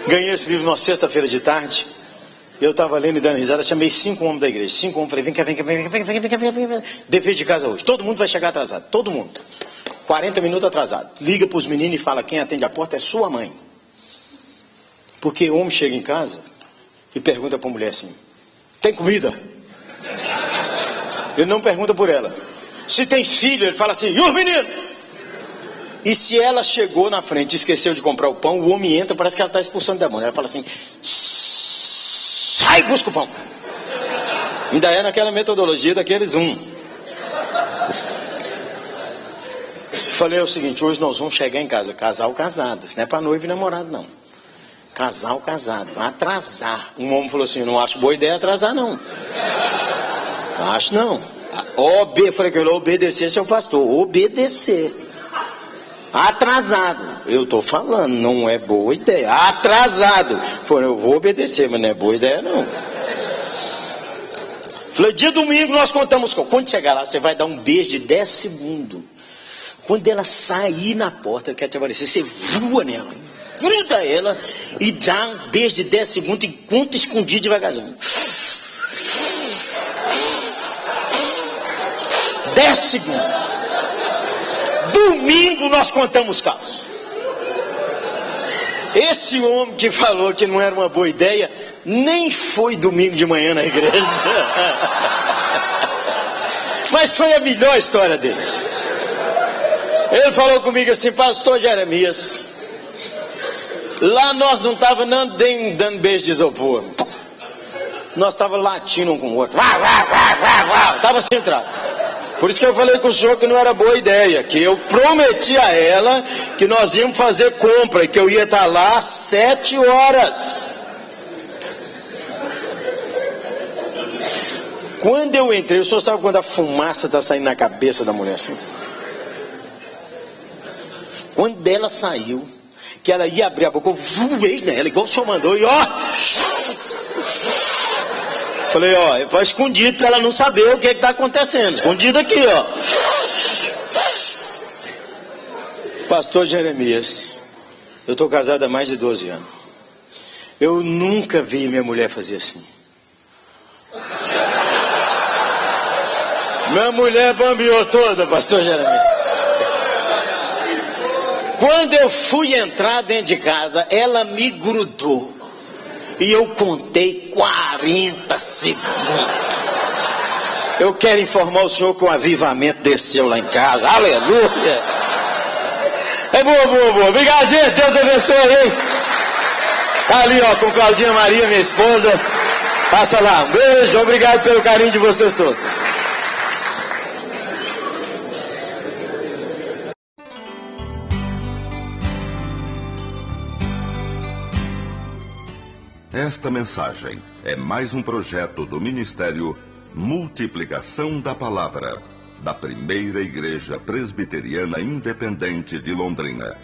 Ganhei esse livro numa sexta-feira de tarde. Eu estava lendo e dando risada. Chamei 5 homens da igreja. 5 homens, falei: vem cá. Dever de casa hoje. Todo mundo vai chegar atrasado. Todo mundo. 40 minutos atrasado. Liga para os meninos e fala: quem atende a porta é sua mãe. Porque o homem chega em casa e pergunta para a mulher assim: tem comida? Ele não pergunta por ela. Se tem filho, ele fala assim: e os meninos? E se ela chegou na frente e esqueceu de comprar o pão, o homem entra, parece que ela está expulsando demônio. Ela fala assim: sai, busca o pão. Ainda é naquela metodologia daqueles Falei o seguinte: hoje nós vamos chegar em casa, casal casado, isso não é para noivo e namorado não. Casal casado, atrasar. Um homem falou assim: não acho boa ideia atrasar não. Acho não. Falei que eu obedecer seu pastor, obedecer. Atrasado, eu estou falando, não é boa ideia. Atrasado, falei: eu vou obedecer, mas não é boa ideia não. Falei: dia domingo nós contamos com. Quando chegar lá, você vai dar um beijo de 10 segundos. Quando ela sair na porta, quer te aparecer, você voa nela, gruda ela e dá um beijo de 10 segundos enquanto escondido devagarzinho. 10 segundos. Domingo nós contamos caos. Esse homem que falou que não era uma boa ideia, nem foi domingo de manhã na igreja. Mas foi a melhor história dele. Ele falou comigo assim: pastor Jeremias, lá nós não estávamos dando beijo de isopor. Nós estávamos latindo um com o outro. Estava centrado. Por isso que eu falei com o senhor que não era boa ideia, que eu prometi a ela que nós íamos fazer compra e que eu ia estar lá às 7 horas. Quando eu entrei, o senhor sabe quando a fumaça está saindo na cabeça da mulher assim? Quando ela saiu, que ela ia abrir a boca, eu voei nela, igual o senhor mandou, e ó... Falei: ó, é escondido para ela não saber o que está acontecendo. Escondido aqui, ó. Pastor Jeremias, eu estou casado há mais de 12 anos. Eu nunca vi minha mulher fazer assim. Minha mulher bambeou toda, pastor Jeremias. Quando eu fui entrar dentro de casa, ela me grudou. E eu contei 40 segundos. Eu quero informar o senhor que o avivamento desceu lá em casa. Aleluia. É boa. Obrigado, gente. Deus abençoe, hein? Tá ali, ó, com Claudinha Maria, minha esposa. Passa lá. Um beijo. Obrigado pelo carinho de vocês todos. Esta mensagem é mais um projeto do Ministério Multiplicação da Palavra, da Primeira Igreja Presbiteriana Independente de Londrina.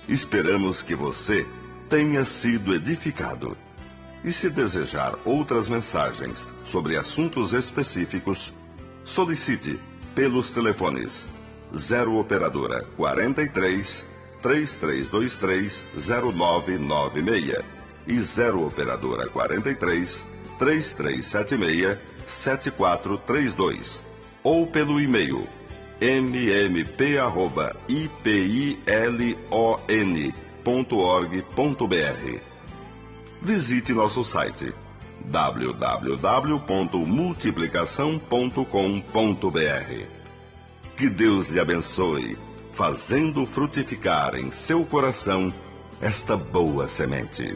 Esperamos que você tenha sido edificado. E se desejar outras mensagens sobre assuntos específicos, solicite pelos telefones 0 Operadora 43 3323 0996 e 0 Operadora 43 3376 7432 ou pelo e-mail mmp@ipilon.org.br. Visite nosso site www.multiplicação.com.br. Que Deus lhe abençoe, fazendo frutificar em seu coração esta boa semente.